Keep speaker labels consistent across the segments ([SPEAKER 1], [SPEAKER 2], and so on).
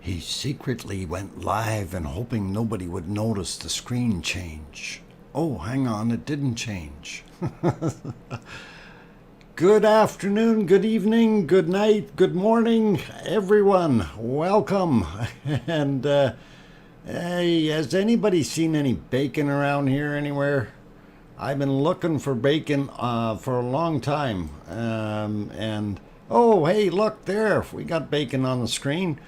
[SPEAKER 1] He secretly went live and hoping nobody would notice the screen change. Oh, hang on, it didn't change. Good afternoon, good evening, good night, good morning, everyone. Welcome. And hey, has anybody seen any bacon around here anywhere? I've been looking for bacon for a long time. And oh, hey, look there. We got bacon on the screen.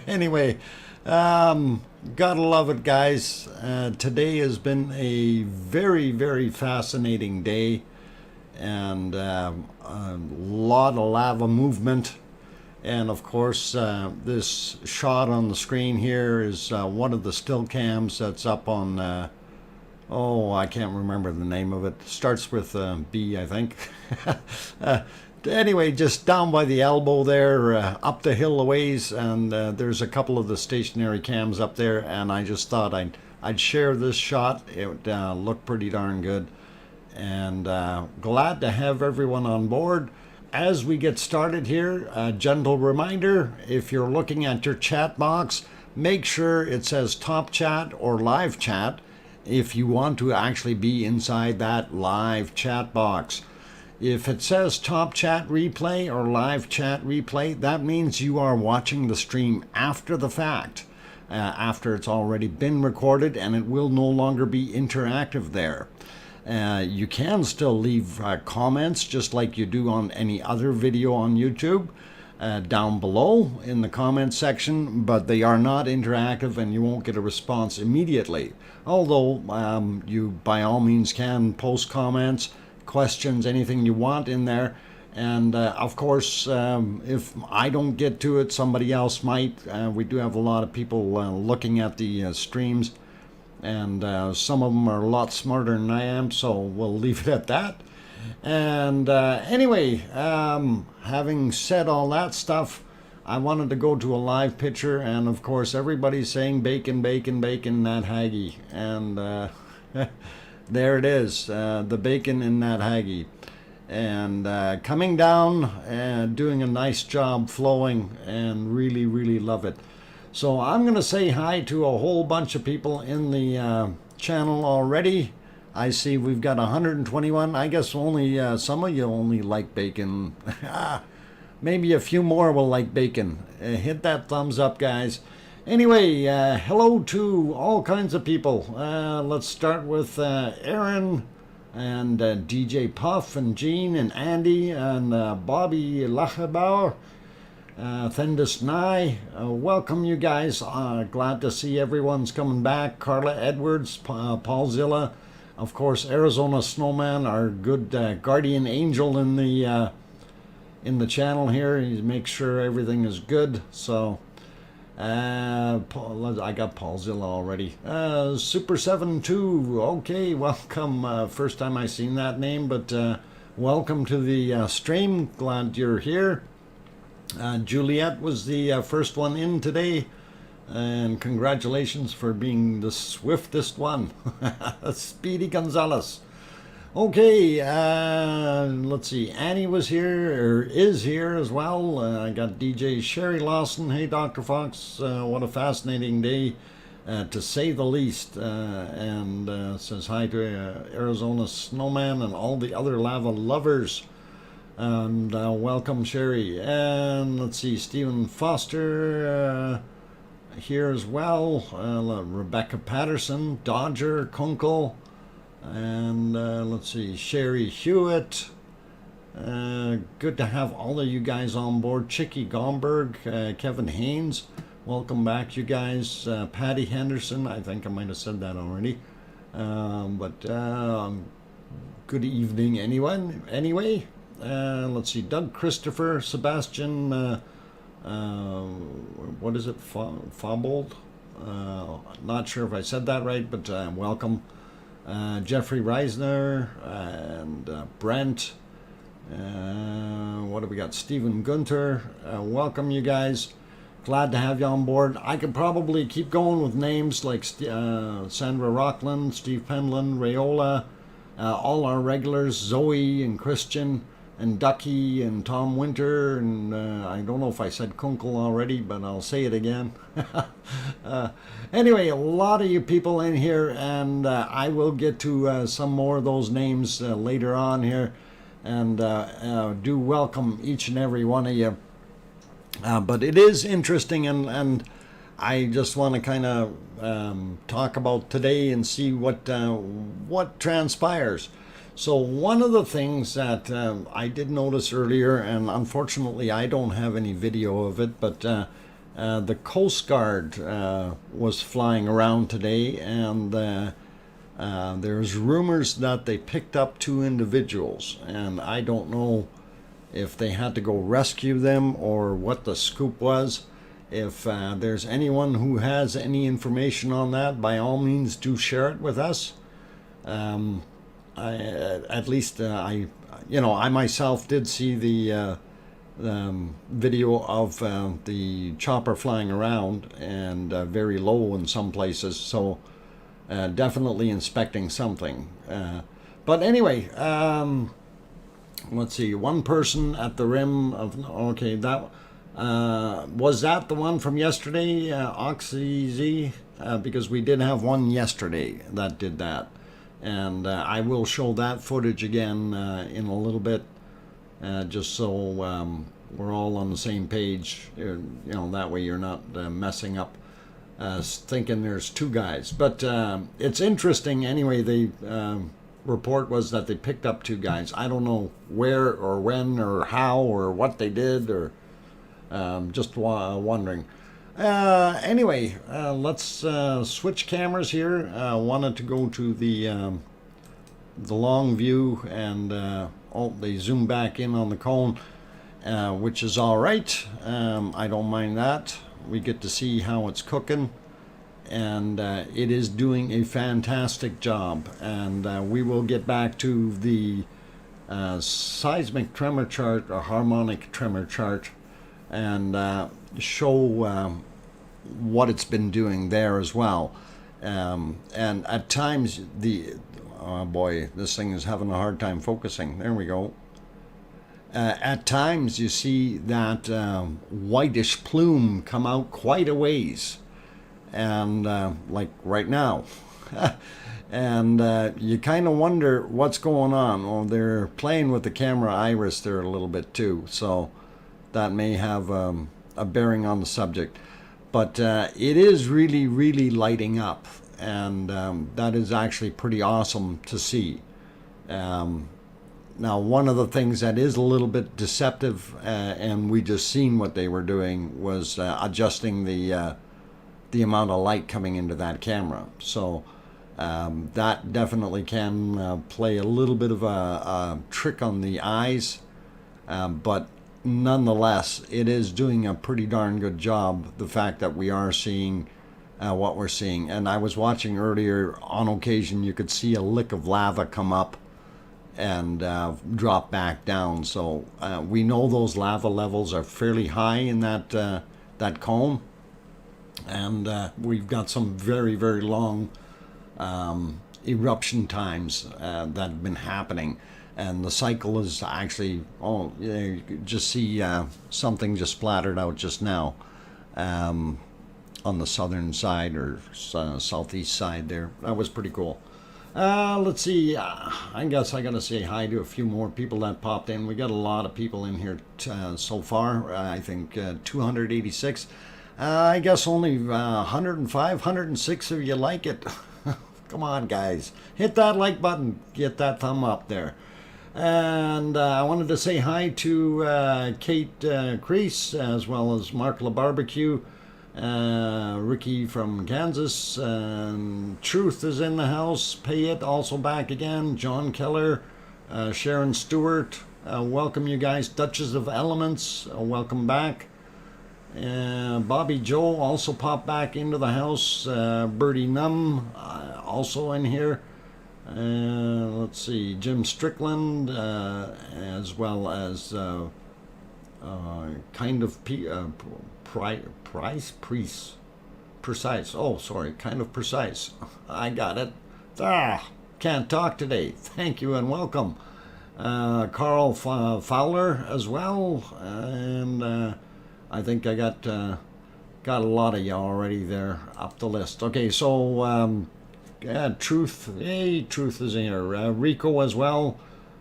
[SPEAKER 1] Anyway, gotta love it, guys. Today has been a very, very fascinating day, and a lot of lava movement. And of course, this shot on the screen here is one of the still cams that's up on, oh, I can't remember the name of it. Starts with B, I think. Anyway, just down by the elbow there, up the hill a ways, and there's a couple of the stationary cams up there, and I just thought I'd share this shot. It looked pretty darn good, and glad to have everyone on board. As we get started here, a gentle reminder, if you're looking at your chat box, make sure it says top chat or live chat if you want to actually be inside that live chat box. If it says top chat replay or live chat replay, that means you are watching the stream after the fact, after it's already been recorded, and it will no longer be interactive there. You can still leave comments just like you do on any other video on YouTube down below in the comments section, but they are not interactive and you won't get a response immediately. Although you by all means can post comments, questions, anything you want in there, and of course if I don't get to it, somebody else might. We do have a lot of people looking at the streams, and some of them are a lot smarter than I am, so we'll leave it at that. And anyway, having said all that stuff, I wanted to go to a live picture, and of course everybody's saying bacon, bacon, bacon, Nat Hagee, and there it is, the bacon in that Hagee, and coming down and doing a nice job flowing, and really, really love it. So I'm going to say hi to a whole bunch of people in the channel already. I see we've got 121. I guess only some of you only like bacon. Maybe a few more will like bacon. Hit that thumbs up, guys. Anyway, hello to all kinds of people. Let's start with Aaron and DJ Puff and Gene and Andy and Bobby Lachabauer, Thendis Nye. Welcome, you guys. Glad to see everyone's coming back. Carla Edwards, Paul Zilla, of course, Arizona Snowman, our good guardian angel in the channel here. He makes sure everything is good. So. I got Paulzilla already. Super72, okay, welcome. First time I seen that name, but welcome to the stream. Glad you're here. Juliet was the first one in today, and congratulations for being the swiftest one. Speedy Gonzalez. Okay, let's see. Annie was here, or is here as well. I got DJ Sherry Lawson. Hey, Dr. Fox, what a fascinating day, to say the least. And says hi to Arizona Snowman and all the other lava lovers. And welcome, Sherry. And let's see, Stephen Foster here as well. Rebecca Patterson, Dodger, Kunkel. And let's see, Sherry Hewitt. Good to have all of you guys on board. Chicky Gomberg, Kevin Haynes, welcome back, you guys. Patty Henderson, I think I might have said that already. But good evening, anyone. Anyway, let's see, Doug Christopher, Sebastian, what is it, Fabold? Not sure if I said that right, but welcome. Jeffrey Reisner and Brent. What do we got? Stephen Gunter. Welcome, you guys. Glad to have you on board. I could probably keep going with names like Sandra Rockland, Steve Penland, Rayola, all our regulars, Zoe and Christian. and Ducky and Tom Winter, and I don't know if I said Kunkel already, but I'll say it again. Anyway, a lot of you people in here, and I will get to some more of those names later on here, and do welcome each and every one of you. But it is interesting, and I just want to kind of talk about today and see what transpires. So one of the things that I did notice earlier, and unfortunately I don't have any video of it, but the Coast Guard was flying around today, and there's rumors that they picked up 2 individuals, and I don't know if they had to go rescue them or what the scoop was. If there's anyone who has any information on that, by all means do share it with us. At least I myself did see the video of the chopper flying around, and very low in some places, so definitely inspecting something. But anyway, let's see, one person at the rim of, okay, that was that the one from yesterday, OxyZ? Because we did have one yesterday that did that. And I will show that footage again in a little bit, just so we're all on the same page. That way you're not messing up, thinking there's 2 guys. But it's interesting anyway. The report was that they picked up 2 guys. I don't know where or when or how or what they did, or just wondering. Anyway, let's switch cameras here. Wanted to go to the long view, and they zoom back in on the cone, which is all right. I don't mind that. We get to see how it's cooking, and it is doing a fantastic job. And we will get back to the seismic tremor chart, or harmonic tremor chart, and show what it's been doing there as well. And at times oh boy, this thing is having a hard time focusing. There we go. At times you see that whitish plume come out quite a ways, and like right now. And you kind of wonder what's going on. Well, they're playing with the camera iris there a little bit too, so that may have a bearing on the subject. But it is really, really lighting up, and that is actually pretty awesome to see. Now, one of the things that is a little bit deceptive, and we just seen what they were doing, was adjusting the amount of light coming into that camera. So that definitely can play a little bit of a trick on the eyes, but nonetheless, it is doing a pretty darn good job, the fact that we are seeing what we're seeing. And I was watching earlier, on occasion you could see a lick of lava come up and drop back down. So we know those lava levels are fairly high in that cone, and we've got some very, very long eruption times that have been happening. And the cycle is actually, you could just see something just splattered out just now on the southern side, or southeast side there. That was pretty cool. Let's see, I guess I gotta say hi to a few more people that popped in. We got a lot of people in here so far. I think 286. I guess only 105, 106 of you like it. Come on, guys. Hit that like button. Get that thumb up there. And I wanted to say hi to Kate Crease, as well as Mark LaBarbecue, Ricky from Kansas, Truth is in the house, Pay It also back again, John Keller, Sharon Stewart, welcome you guys, Duchess of Elements, welcome back. Bobby Joe also popped back into the house, Birdie Num also in here. Let's see, Jim Strickland, as well as kind of precise. Oh, sorry, kind of precise. I got it. Can't talk today. Thank you and welcome. Carl Fowler as well, and I think I got a lot of you already there up the list. Okay, so yeah, Truth is in here. Rico as well,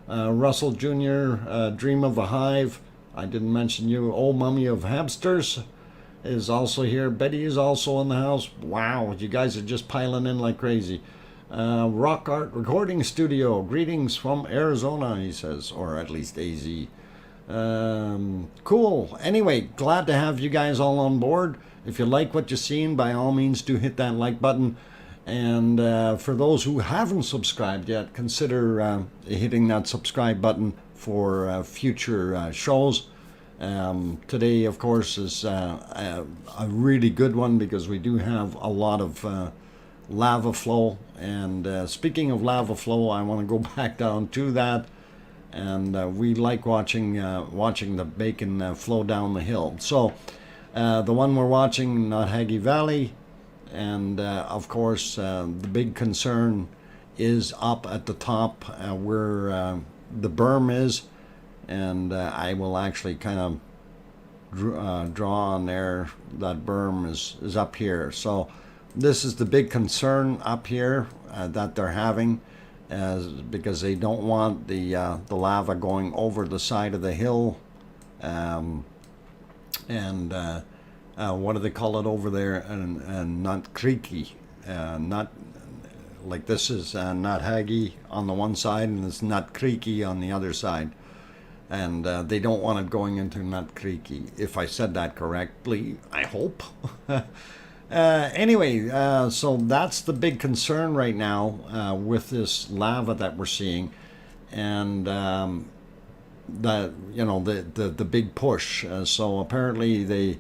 [SPEAKER 1] Russell Jr., Dream of a Hive. I didn't mention you. Old Mummy of Hamsters is also here. Betty is also in the house. Wow, you guys are just piling in like crazy. Rock Art Recording Studio, greetings from Arizona, he says, or at least AZ. Cool. Anyway, glad to have you guys all on board. If you like what you've seen, by all means do hit that like button. And for those who haven't subscribed yet, consider hitting that subscribe button for future shows. Today, of course, is a really good one because we do have a lot of lava flow. And speaking of lava flow, I want to go back down to that. And we like watching the bacon flow down the hill. So the one we're watching, Nothaggy Valley, and of course the big concern is up at the top where the berm is, and I will actually kind of draw on there. That berm is up here. So this is the big concern up here that they're having, because they don't want the lava going over the side of the hill, and what do they call it over there? And not creaky, not like this is not haggy on the one side, and it's not creaky on the other side, and they don't want it going into not creaky. If I said that correctly, I hope. Anyway, so that's the big concern right now with this lava that we're seeing, and the big push. So apparently they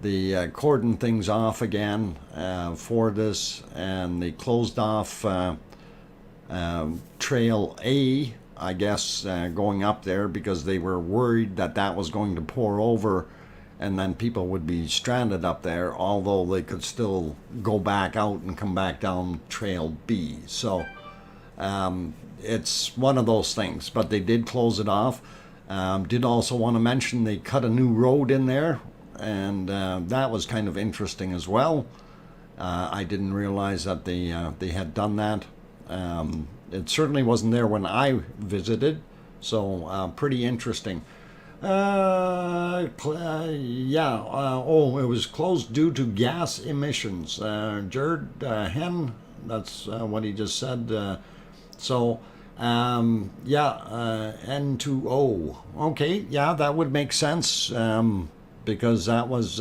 [SPEAKER 1] cordoned things off again for this, and they closed off Trail A, I guess, going up there because they were worried that was going to pour over, and then people would be stranded up there, although they could still go back out and come back down Trail B. So it's one of those things, but they did close it off. Did also want to mention they cut a new road in there, and that was kind of interesting as well. I didn't realize that they had done that. It certainly wasn't there when I visited, so pretty interesting. It was closed due to gas emissions. Jared Hen, that's what he just said. N2O. Okay, yeah, that would make sense, because that was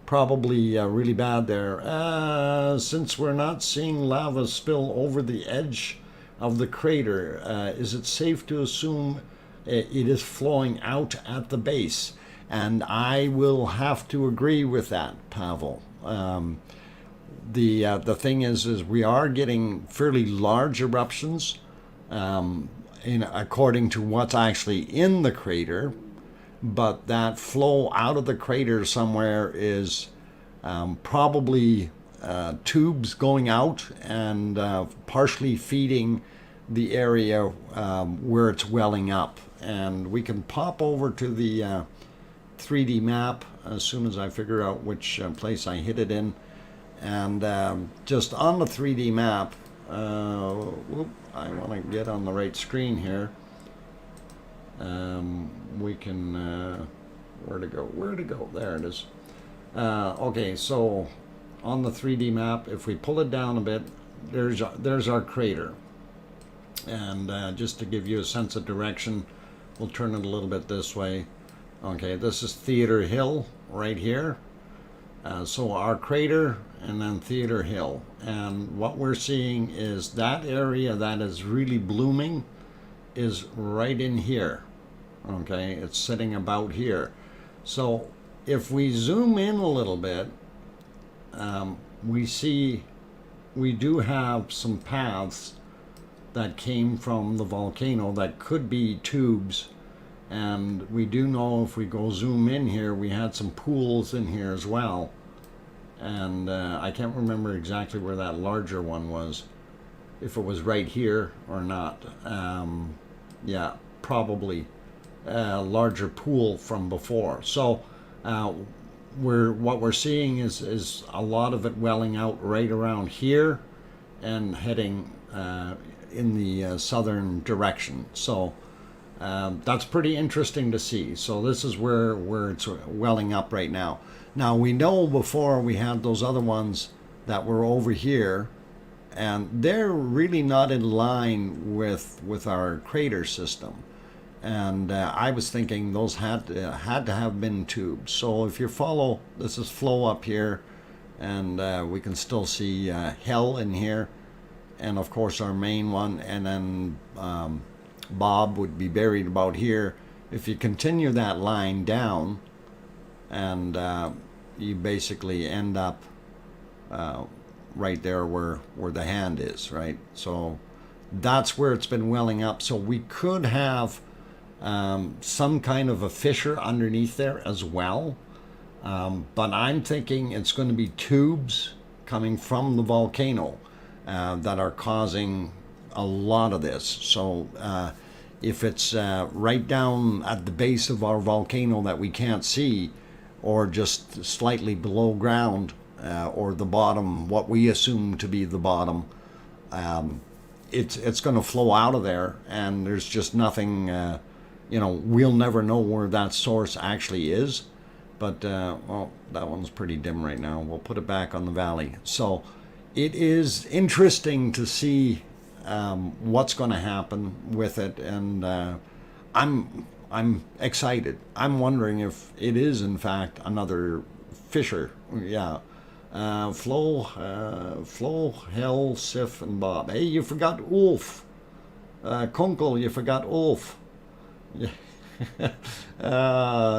[SPEAKER 1] probably really bad there. Since we're not seeing lava spill over the edge of the crater, is it safe to assume it is flowing out at the base? And I will have to agree with that, Pavel. The thing is we are getting fairly large eruptions, according to what's actually in the crater, but that flow out of the crater somewhere is probably tubes going out and partially feeding the area where it's welling up. And we can pop over to the 3D map as soon as I figure out which place I hit it in. And just on the 3D map, I want to get on the right screen here. We can, where to go? There it is. Okay, so on the 3D map, if we pull it down a bit, there's our crater. And just to give you a sense of direction, we'll turn it a little bit this way. Okay, this is Theater Hill right here. So our crater, and then Theater Hill. And what we're seeing is that area that is really blooming is right in here. Okay, it's sitting about here. So if we zoom in a little bit, we do have some paths that came from the volcano that could be tubes, and we do know if we go zoom in here, we had some pools in here as well. And I can't remember exactly where that larger one was, if it was right here or not. yeah, probably a larger pool from before. So what we're seeing is a lot of it welling out right around here and heading in the southern direction. So that's pretty interesting to see. So this is where it's welling up right now. Now we know before we had those other ones that were over here, and they're really not in line with our crater system. And I was thinking those had to have been tubes. So if you follow, this is flow up here, and we can still see hell in here, and of course our main one, and then Bob would be buried about here. If you continue that line down, and you basically end up right there where the hand is, right? So that's where it's been welling up. So we could have some kind of a fissure underneath there as well. But I'm thinking it's going to be tubes coming from the volcano that are causing a lot of this. So if it's right down at the base of our volcano that we can't see, or just slightly below ground, or the bottom, what we assume to be the bottom, it's going to flow out of there, and there's just nothing, we'll never know where that source actually is. But, well, that one's pretty dim right now. We'll put it back on the valley. So it is interesting to see what's going to happen with it, and I'm excited. I'm wondering if it is in fact another fissure. Yeah. Flo, Hell, Sif, and Bob. Hey, you forgot Ulf. Kunkel, you forgot Ulf. Yeah.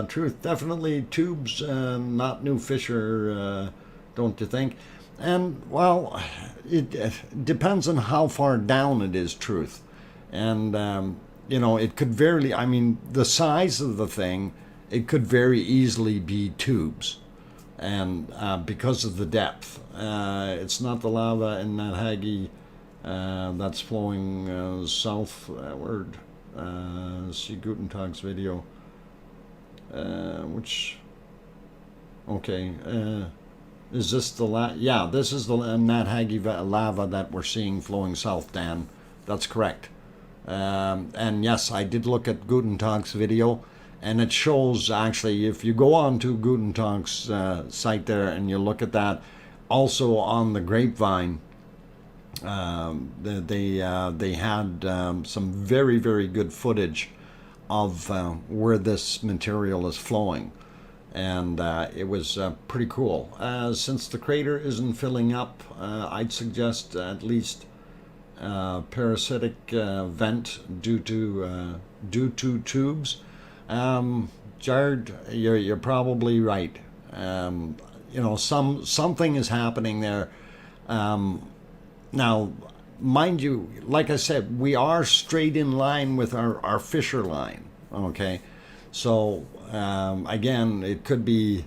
[SPEAKER 1] Truth, definitely tubes, not new fissure, don't you think? And, well, it depends on how far down it is, Truth. And, it could very, I mean, the size of the thing, it could very easily be tubes. And because of the depth. It's not the lava in that Hagi that's flowing southward. See Guten Tag's video. Is this the yeah, this is the Nat Hagi lava that we're seeing flowing south, Dan. That's correct. And yes, I did look at Guten Tag's video, and it shows actually, if you go on to Guten Tag's site there and you look at that, also on the Grapevine, they had some very, very good footage of where this material is flowing, and it was pretty cool. Since the crater isn't filling up, I'd suggest at least parasitic vent due to tubes. Jared, you're probably right. Something is happening there. Now, mind you, like I said, we are straight in line with our fissure line. Okay, so again, it could be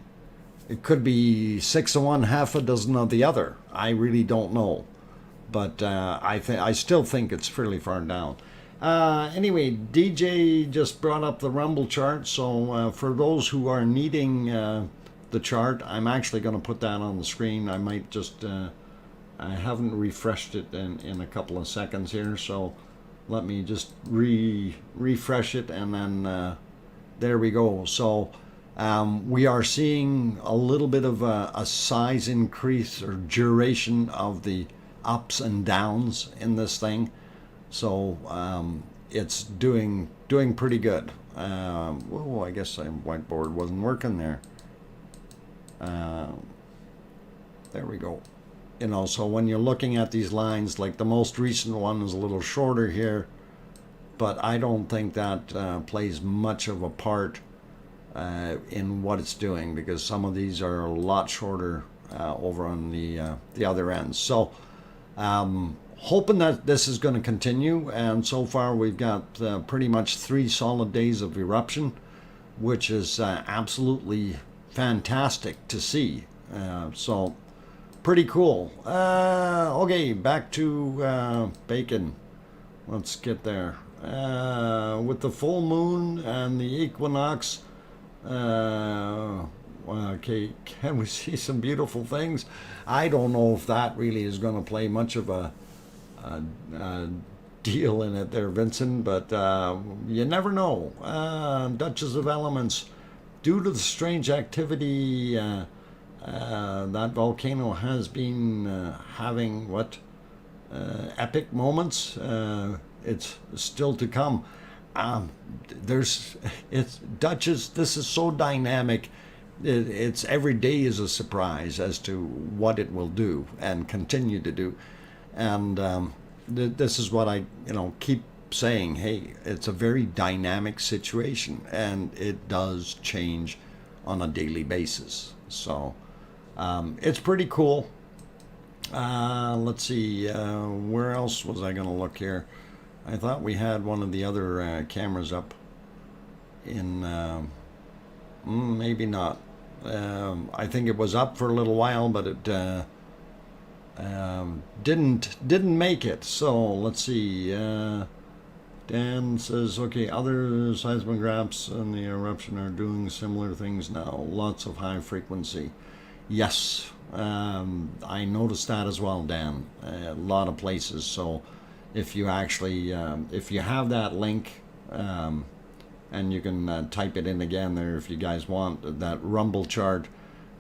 [SPEAKER 1] 6 of one, half a dozen of the other. I really don't know, but I still think it's fairly far down. Anyway, DJ just brought up the rumble chart, so for those who are needing the chart, I'm actually going to put that on the screen. I might just I haven't refreshed it in a couple of seconds here, so let me just refresh it, and then there we go. So we are seeing a little bit of a size increase or duration of the ups and downs in this thing. So it's doing pretty good. Whoa, I guess my whiteboard wasn't working there. There we go. So when you're looking at these lines, like the most recent one is a little shorter here, but I don't think that plays much of a part in what it's doing, because some of these are a lot shorter over on the other end. So hoping that this is going to continue, and so far we've got pretty much 3 solid days of eruption, which is absolutely fantastic to see. So pretty cool. Okay, back to bacon. Let's get there. with the full moon and the equinox. Okay, can we see some beautiful things? I don't know if that really is going to play much of a deal in it there, Vincent, but you never know. Duchess of Elements, due to the strange activity that volcano has been having, epic moments. It's still to come. It's Duchess. This is so dynamic. It's every day is a surprise as to what it will do and continue to do, and this is what I keep saying. Hey, it's a very dynamic situation, and it does change on a daily basis. So it's pretty cool. Let's see, where else was I going to look here? I thought we had one of the other cameras up in, maybe not. I think it was up for a little while, but it didn't make it. So let's see. Dan says, okay, other seismographs and the eruption are doing similar things now. Lots of high frequency. Yes, I noticed that as well, Dan. A lot of places. So if you actually, if you have that link, and you can type it in again there if you guys want, that rumble chart,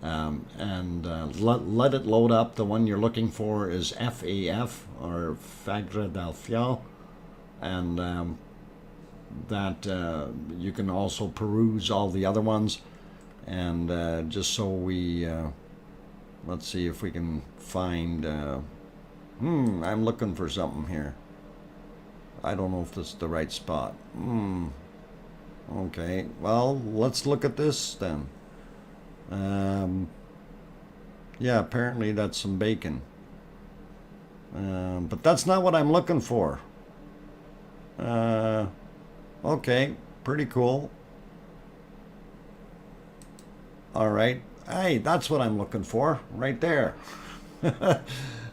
[SPEAKER 1] and let it load up. The one you're looking for is FAF, or Fagradalsfjall, and that you can also peruse all the other ones. And just so we, let's see if we can find, I'm looking for something here. I don't know if this is the right spot. Okay, well, let's look at this then. Yeah, apparently that's some bacon. But that's not what I'm looking for. Okay, pretty cool. All right. Hey, that's what I'm looking for, right there.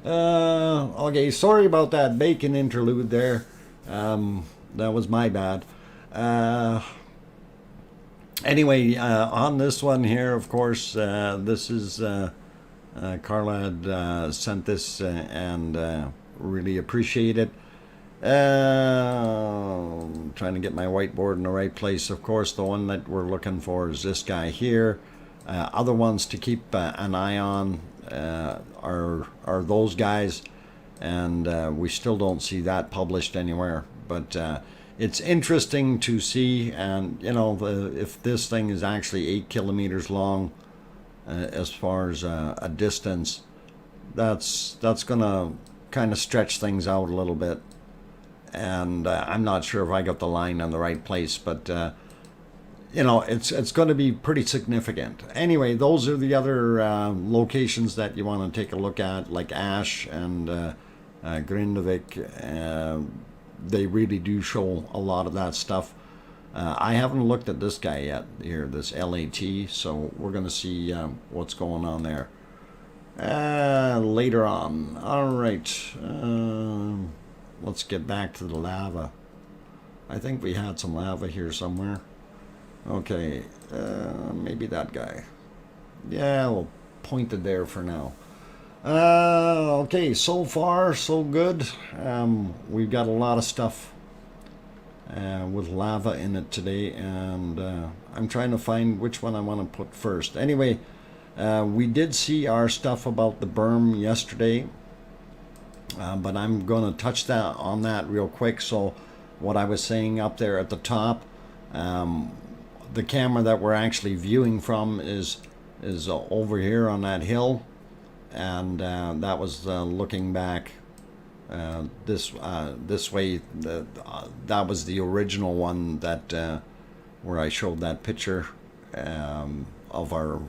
[SPEAKER 1] Okay, sorry about that bacon interlude there. That was my bad. Anyway, on this one here, of course, this is Carla had sent this, and really appreciate it. Trying to get my whiteboard in the right place. Of course, the one that we're looking for is this guy here. Other ones to keep an eye on are those guys, and we still don't see that published anywhere. But it's interesting to see, and if this thing is actually 8 kilometers long, as far as a distance, that's gonna kind of stretch things out a little bit. And I'm not sure if I got the line on the right place, but it's going to be pretty significant. Anyway, those are the other locations that you want to take a look at, like Ash and Grindavik. They really do show a lot of that stuff. I haven't looked at this guy yet here, this LAT, so we're going to see what's going on there later on. All right, let's get back to the lava. I think we had some lava here somewhere. Okay, maybe that guy. Yeah, we'll point it there for now. Okay, so far so good. We've got a lot of stuff with lava in it today, and I'm trying to find which one I want to put first. Anyway, we did see our stuff about the berm yesterday, but I'm going to touch on that real quick. So what I was saying up there at the top, the camera that we're actually viewing from is over here on that hill, and that was looking back this way. That was the original one that where I showed that picture of our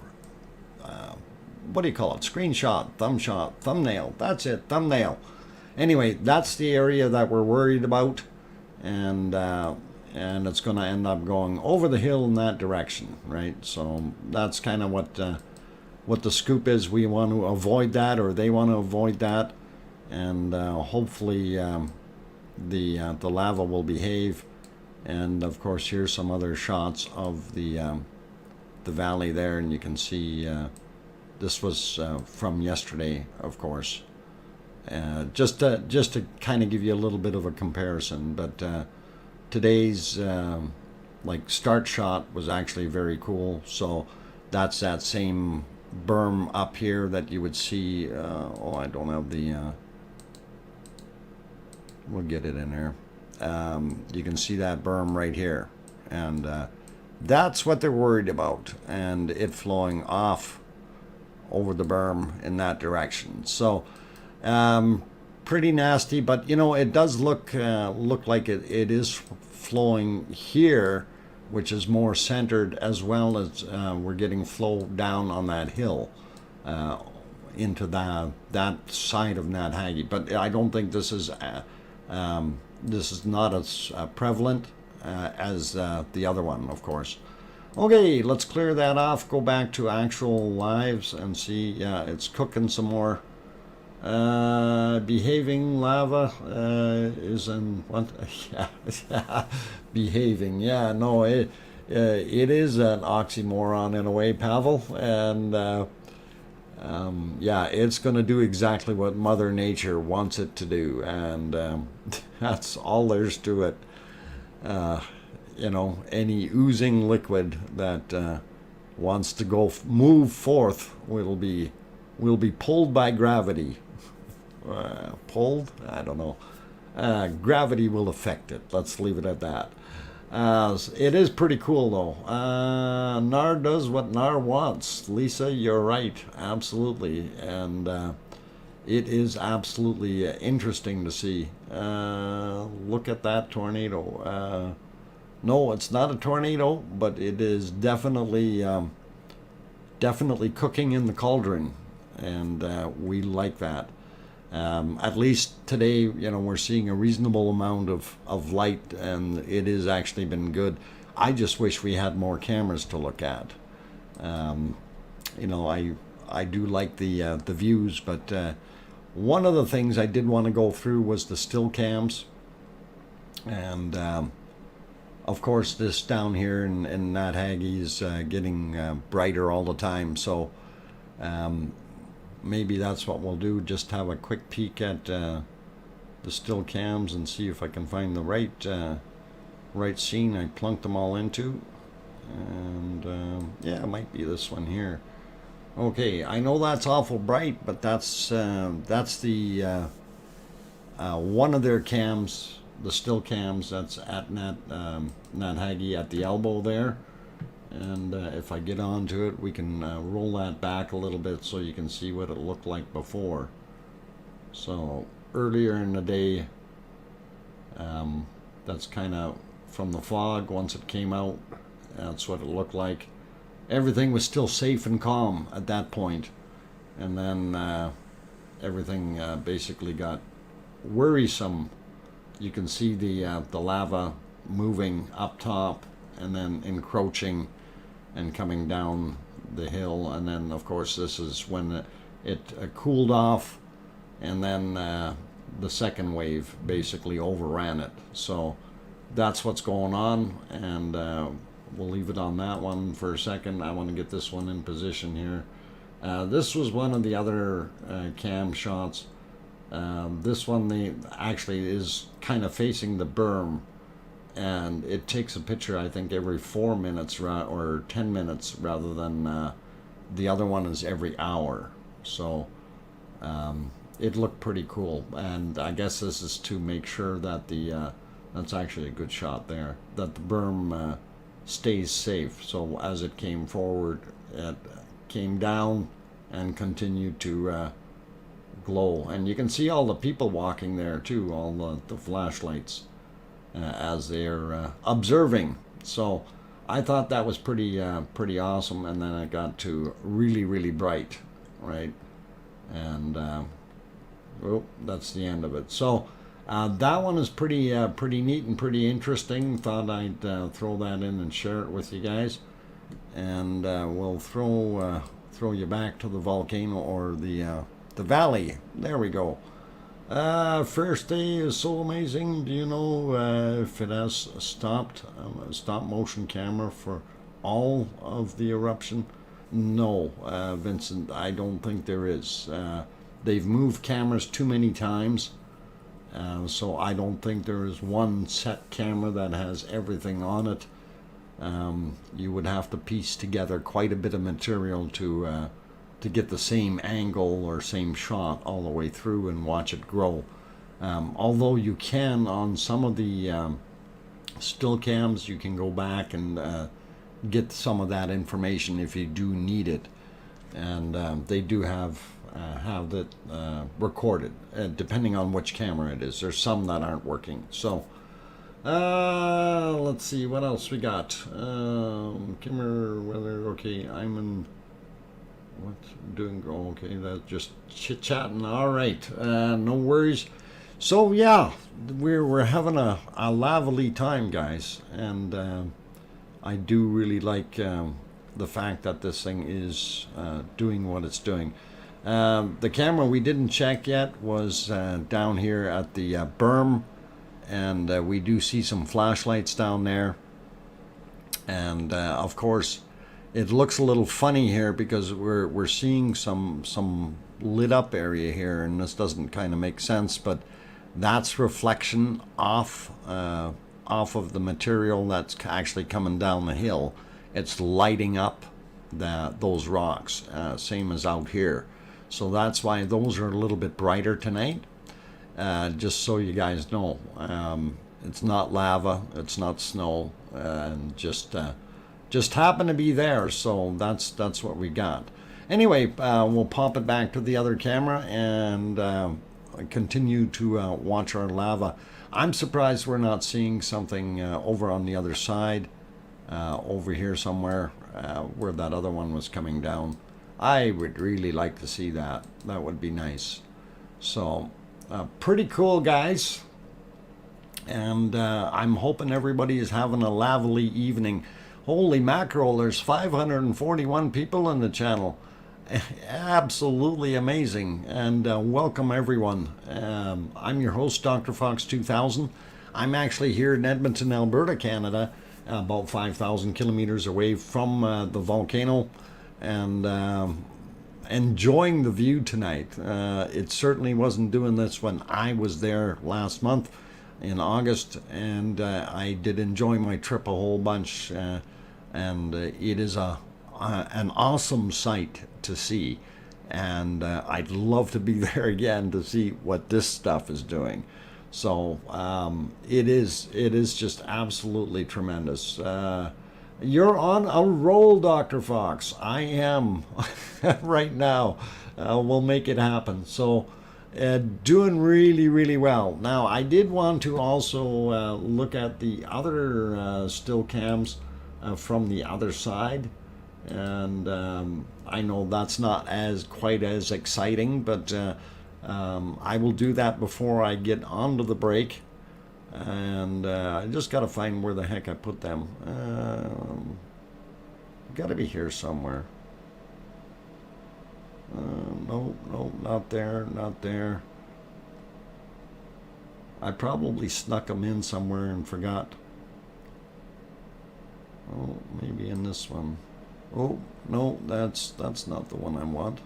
[SPEAKER 1] what do you call it? Screenshot, thumbnail. That's it, thumbnail. Anyway, that's the area that we're worried about, and it's going to end up going over the hill in that direction, right? So that's kind of what the scoop is. We want to avoid that, or they want to avoid that, and hopefully the lava will behave. And of course, here's some other shots of the valley there, and you can see this was from yesterday, of course. Just to kind of give you a little bit of a comparison, but today's like start shot was actually very cool. So that's that same berm up here that you would see. Oh, I don't have the. We'll get it in here. You can see that berm right here, and that's what they're worried about, and it flowing off over the berm in that direction. So pretty nasty, but you know, it does look like it is flowing here, which is more centered, as well as we're getting flow down on that hill into that side of Nat Hagi. But I don't think this is not as prevalent as the other one, of course. Okay, let's clear that off, go back to actual lives and see. Yeah, it's cooking some more. Behaving lava is in what? Yeah, behaving. Yeah, no, it is an oxymoron in a way, Pavel, and yeah, it's going to do exactly what Mother Nature wants it to do, and that's all there's to it. You know, any oozing liquid that wants to move forth will be pulled by gravity. Pulled? I don't know. Gravity will affect it. Let's leave it at that. It is pretty cool, though. Nar does what Nar wants. Lisa, you're right. Absolutely. And it is absolutely interesting to see. Look at that tornado. No, it's not a tornado, but it is definitely cooking in the cauldron, and we like that. At least today, you know, we're seeing a reasonable amount of light, and it has actually been good. I just wish we had more cameras to look at. You know, I do like the views, but one of the things I did want to go through was the still cams, and of course, this down here in Nat Hagi is getting brighter all the time, so maybe that's what we'll do, just have a quick peek at the still cams and see if I can find the right scene I plunked them all into. And yeah, it might be this one here. Okay, I know that's awful bright, but that's the one of their cams, the still cams, that's at Nat Hagi at the elbow there. And if I get onto it, we can roll that back a little bit so you can see what it looked like before. So earlier in the day, that's kind of from the fog. Once it came out, that's what it looked like. Everything was still safe and calm at that point, and then everything basically got worrisome. You can see the lava moving up top and then encroaching and coming down the hill, and then of course this is when it cooled off, and then the second wave basically overran it. So that's what's going on, and we'll leave it on that one for a second. I want to get this one in position here. This was one of the other cam shots. This one actually is kind of facing the berm, and it takes a picture, I think, every 4 minutes or 10 minutes, rather than the other one is every hour. So it looked pretty cool, and I guess this is to make sure that that's actually a good shot there, that the berm stays safe. So as it came forward, it came down and continued to glow, and you can see all the people walking there too, all the flashlights as they're observing. So I thought that was pretty awesome, and then it got to really bright, right? And oh, that's the end of it. So that one is pretty neat and pretty interesting. Thought I'd throw that in and share it with you guys, and we'll throw you back to the volcano, or the valley. There we go. First day is so amazing. Do you know if it has stopped a stop motion camera for all of the eruption? No, Vincent, I don't think there is. They've moved cameras too many times, so I don't think there is one set camera that has everything on it. You would have to piece together quite a bit of material to get the same angle or same shot all the way through and watch it grow. Although you can, on some of the still cams, you can go back and get some of that information if you do need it, and they do have it recorded, depending on which camera it is. There's some that aren't working. So let's see what else we got. Camera weather. Okay, I'm in. What's doing? Oh, okay, that's just chit chatting. All right, no worries. So yeah, we're having a lively time, guys, and I do really like the fact that this thing is doing what it's doing. The camera we didn't check yet was down here at the berm, and we do see some flashlights down there, and of course it looks a little funny here because we're seeing some lit up area here, and this doesn't kind of make sense, but that's reflection off of the material that's actually coming down the hill. It's lighting up those rocks, same as out here. So that's why those are a little bit brighter tonight. Just so you guys know, it's not lava, it's not snow, and just happen to be there. So that's what we got. Anyway, we'll pop it back to the other camera and continue to watch our lava. I'm surprised we're not seeing something over on the other side, over here somewhere, where that other one was coming down. I would really like to see that. That would be nice. So pretty cool, guys, and I'm hoping everybody is having a lively evening. Holy mackerel, there's 541 people in the channel. Absolutely amazing, and welcome everyone. I'm your host, DrFox2000. I'm actually here in Edmonton, Alberta, Canada, about 5,000 kilometers away from the volcano, and enjoying the view tonight. It certainly wasn't doing this when I was there last month in August, and I did enjoy my trip a whole bunch, and it is an awesome sight to see, and I'd love to be there again to see what this stuff is doing. So it is just absolutely tremendous. You're on a roll, Dr. Fox. I am right now. We'll make it happen. So doing really, really well. Now, I did want to also look at the other still cams from the other side, and I know that's not quite as exciting, but I will do that before I get onto the break, and I just got to find where the heck I put them. Got to be here somewhere. No, not there, not there. I probably snuck them in somewhere and forgot. Oh, maybe in this one. Oh, no, that's not the one I want.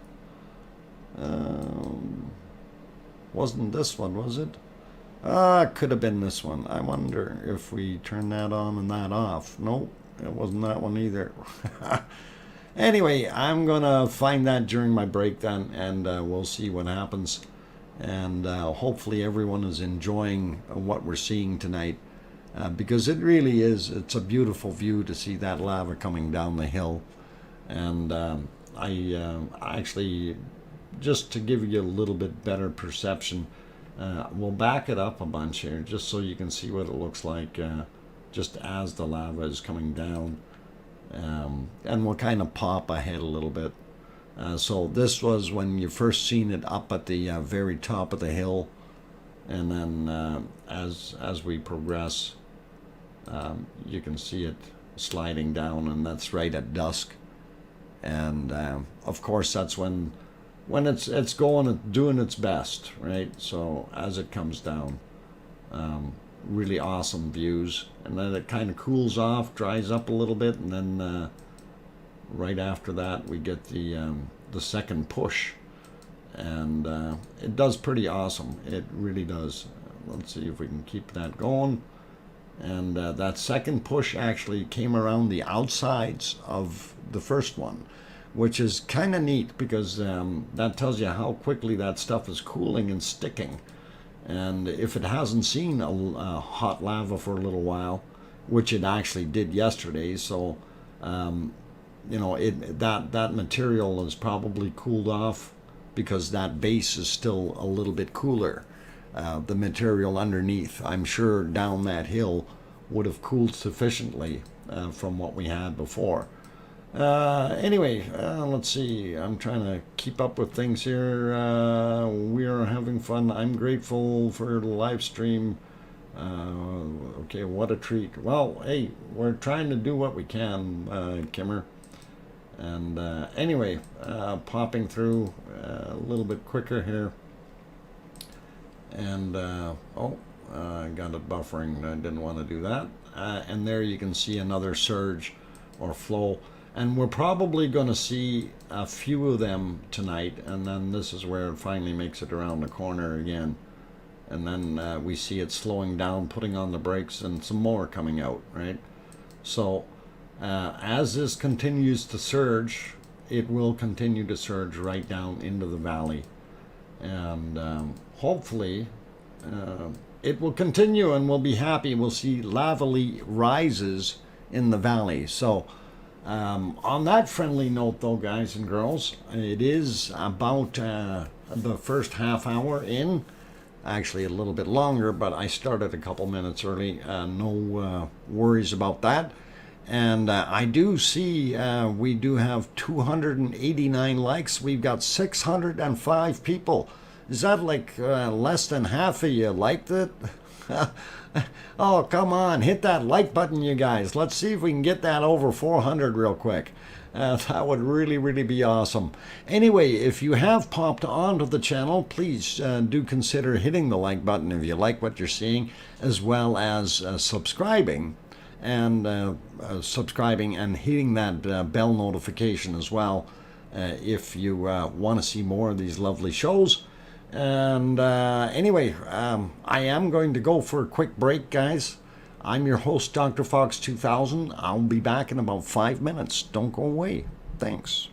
[SPEAKER 1] Wasn't this one, was it? Could have been this one. I wonder if we turn that on and that off. Nope, it wasn't that one either. Anyway, I'm gonna find that during my break then, and we'll see what happens. And hopefully everyone is enjoying what we're seeing tonight, because it really is. It's a beautiful view to see that lava coming down the hill. And I actually, just to give you a little bit better perception, we'll back it up a bunch here just so you can see what it looks like just as the lava is coming down, and we'll kind of pop ahead a little bit. So this was when you first seen it up at the very top of the hill, and then as we progress, you can see it sliding down, and that's right at dusk. And of course that's when when it's going and doing its best, right? So as it comes down, really awesome views, and then it kind of cools off, dries up a little bit, and then right after that we get the second push, and it does pretty awesome. It really does. Let's see if we can keep that going. And that second push actually came around the outsides of the first one, which is kind of neat because that tells you how quickly that stuff is cooling and sticking. And if it hasn't seen a hot lava for a little while, which it actually did yesterday, so that material is probably cooled off because that base is still a little bit cooler. The material underneath, I'm sure down that hill, would have cooled sufficiently from what we had before. Anyway, let's see. I'm trying to keep up with things here. We are having fun. I'm grateful for the live stream. Okay, what a treat. Well, hey, we're trying to do what we can, Kimmer. And anyway, popping through a little bit quicker here. And I got it buffering. I didn't want to do that. And there you can see another surge or flow. And we're probably going to see a few of them tonight. And then this is where it finally makes it around the corner again. And then we see it slowing down, putting on the brakes, and some more coming out, right? So as this continues to surge, it will continue to surge right down into the valley. And hopefully it will continue and we'll be happy. We'll see lavally rises in the valley. So on that friendly note, though, guys and girls, it is about the first half hour in. Actually, a little bit longer, but I started a couple minutes early. No worries about that. And I do see we do have 289 likes. We've got 605 people. Is that like less than half of you liked it? Oh, come on. Hit that like button, you guys. Let's see if we can get that over 400 real quick. That would really, really be awesome. Anyway, if you have popped onto the channel, please do consider hitting the like button if you like what you're seeing, as well as subscribing and hitting that bell notification as well if you want to see more of these lovely shows. And anyway, I am going to go for a quick break, guys. I'm your host, DrFox2000. I'll be back in about 5 minutes. Don't go away. Thanks.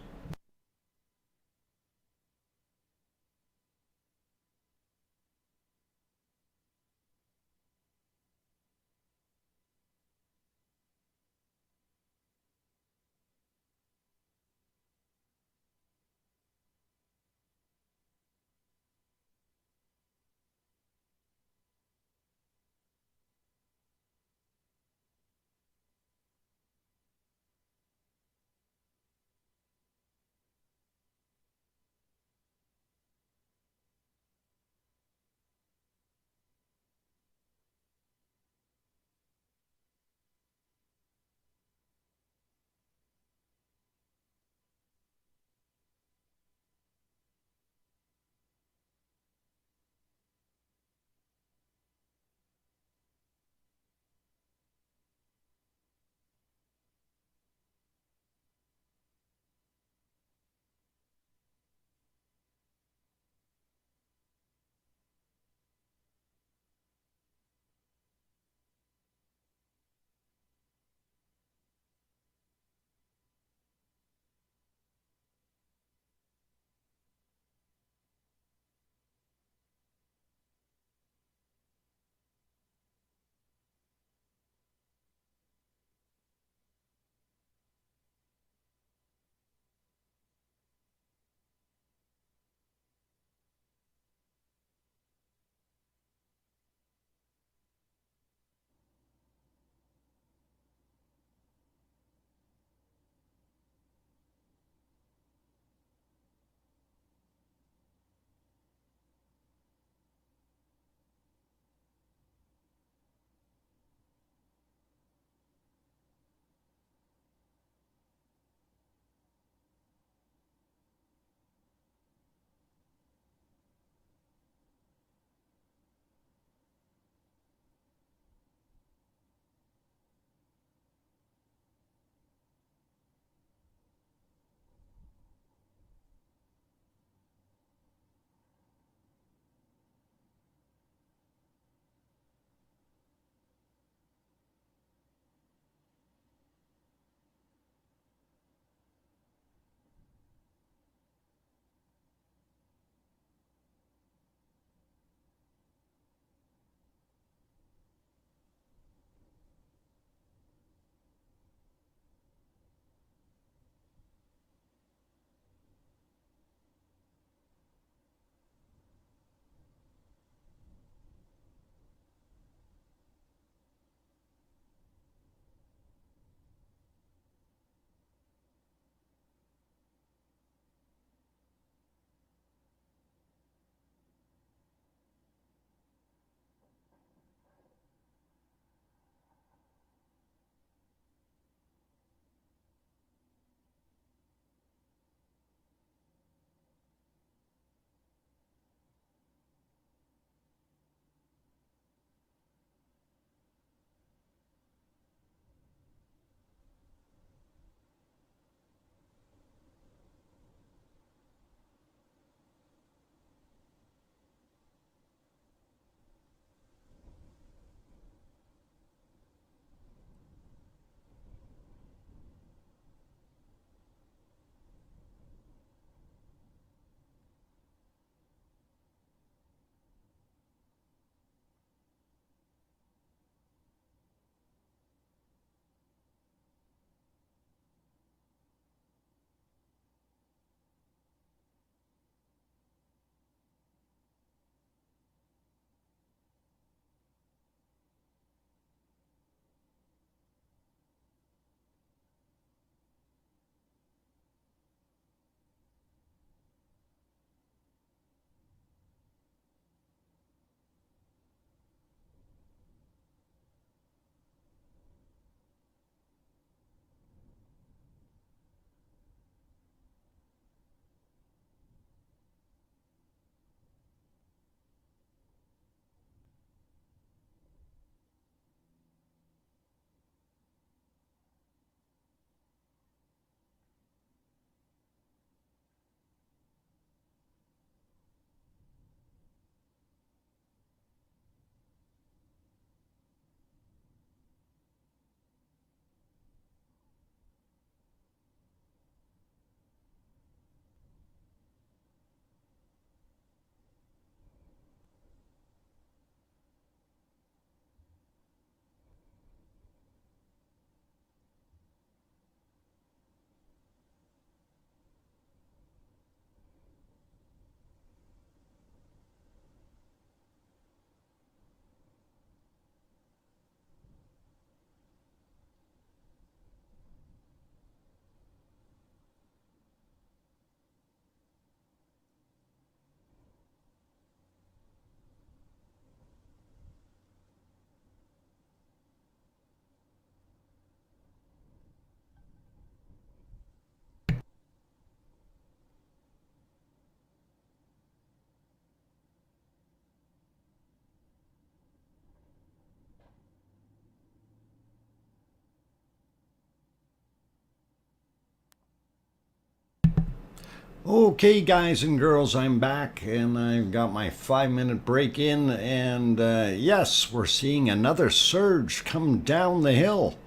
[SPEAKER 1] Okay, guys and girls, I'm back and I've got my 5-minute break in, and yes, we're seeing another surge come down the hill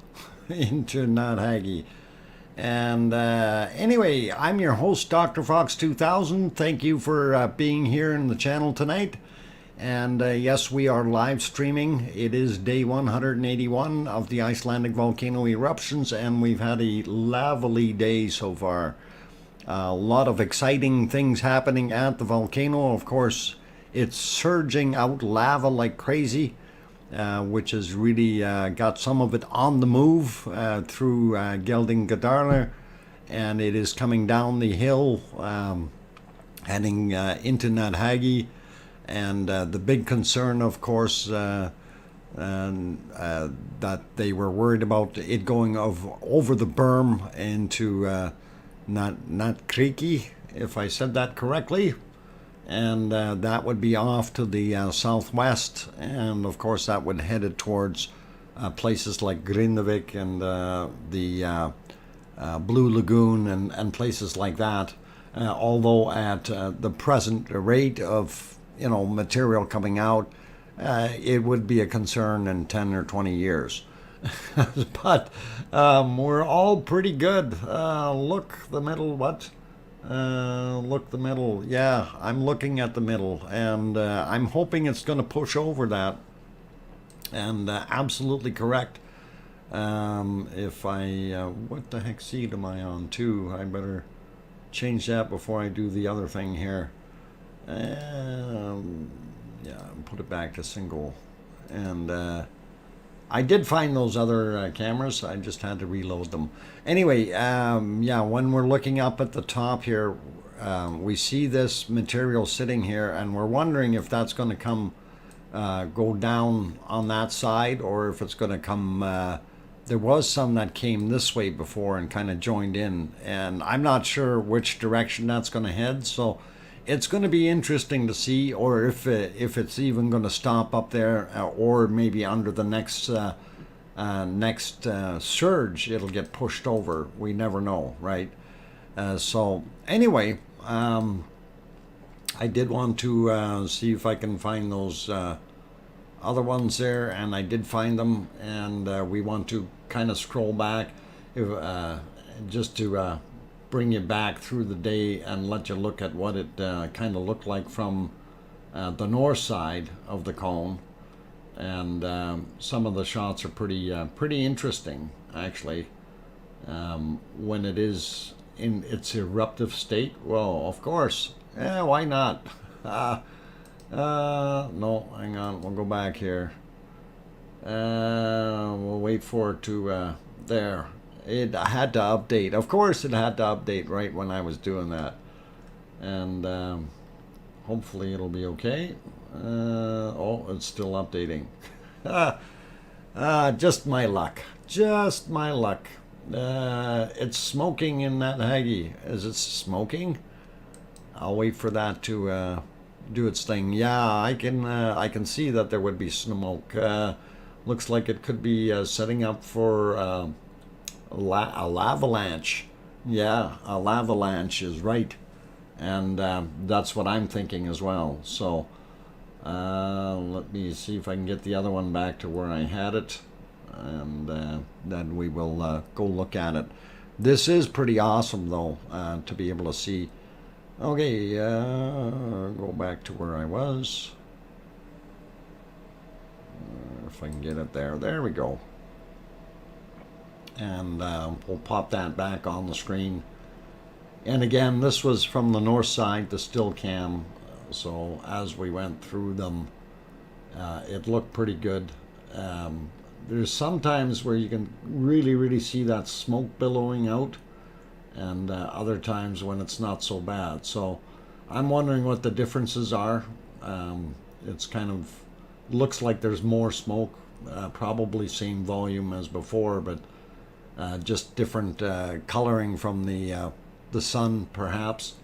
[SPEAKER 1] into Notthaggy. And anyway, I'm your host, DrFox2000. Thank you for being here in the channel tonight. And yes, we are live streaming. It is day 181 of the Icelandic volcano eruptions, and we've had a lovely day so far. A lot of exciting things happening at the volcano. Of course, it's surging out lava like crazy, which has really got some of it on the move through Geldingadalur, and it is coming down the hill, heading into Notthaggy. And the big concern, of course, that they were worried about it going over the berm into not creaky, if I said that correctly, and that would be off to the southwest, and of course that would head it towards places like Grindavik and the Blue Lagoon and places like that. Although at the present rate of material coming out, it would be a concern in 10 or 20 years. But we're all pretty good. Look, the middle, what? Look, the middle. Yeah, I'm looking at the middle, and I'm hoping it's going to push over that. And absolutely correct. If I, what the heck seed am I on too? I better change that before I do the other thing here. Yeah, put it back to single. And I did find those other cameras. I just had to reload them. Anyway, yeah, when we're looking up at the top here, we see this material sitting here, and we're wondering if that's going to come, go down on that side, or if it's going to come. There was some that came this way before and kind of joined in, and I'm not sure which direction that's going to head. So it's going to be interesting to see, or if it's even going to stop up there, or maybe under the next surge it'll get pushed over. We never know, right? So anyway, I did want to see if I can find those other ones there, and I did find them, and we want to kind of scroll back just to bring you back through the day and let you look at what it kind of looked like from the north side of the cone. And some of the shots are pretty interesting, actually, when it is in its eruptive state. Well, of course, yeah, why not? No, hang on, we'll go back here. We'll wait for it to there. It had to update. Of course it had to update right when I was doing that. And hopefully it'll be okay. Oh, it's still updating. Just my luck. Just my luck. It's smoking in Notthaggy. Is it smoking? I'll wait for that to do its thing. Yeah, I can see that there would be smoke. Looks like it could be setting up for a lavalanche. Yeah, a lavalanche is right, and that's what I'm thinking as well. So let me see if I can get the other one back to where I had it, and then we will go look at it. This is pretty awesome, though, to be able to see. Okay, go back to where I was. If I can get it there. There we go. And we'll pop that back on the screen. And again, this was from the north side, the still cam. So as we went through them, it looked pretty good. There's sometimes where you can really see that smoke billowing out, and other times when it's not so bad. So I'm wondering what the differences are. It's kind of looks like there's more smoke, probably same volume as before, but just different coloring from the sun, perhaps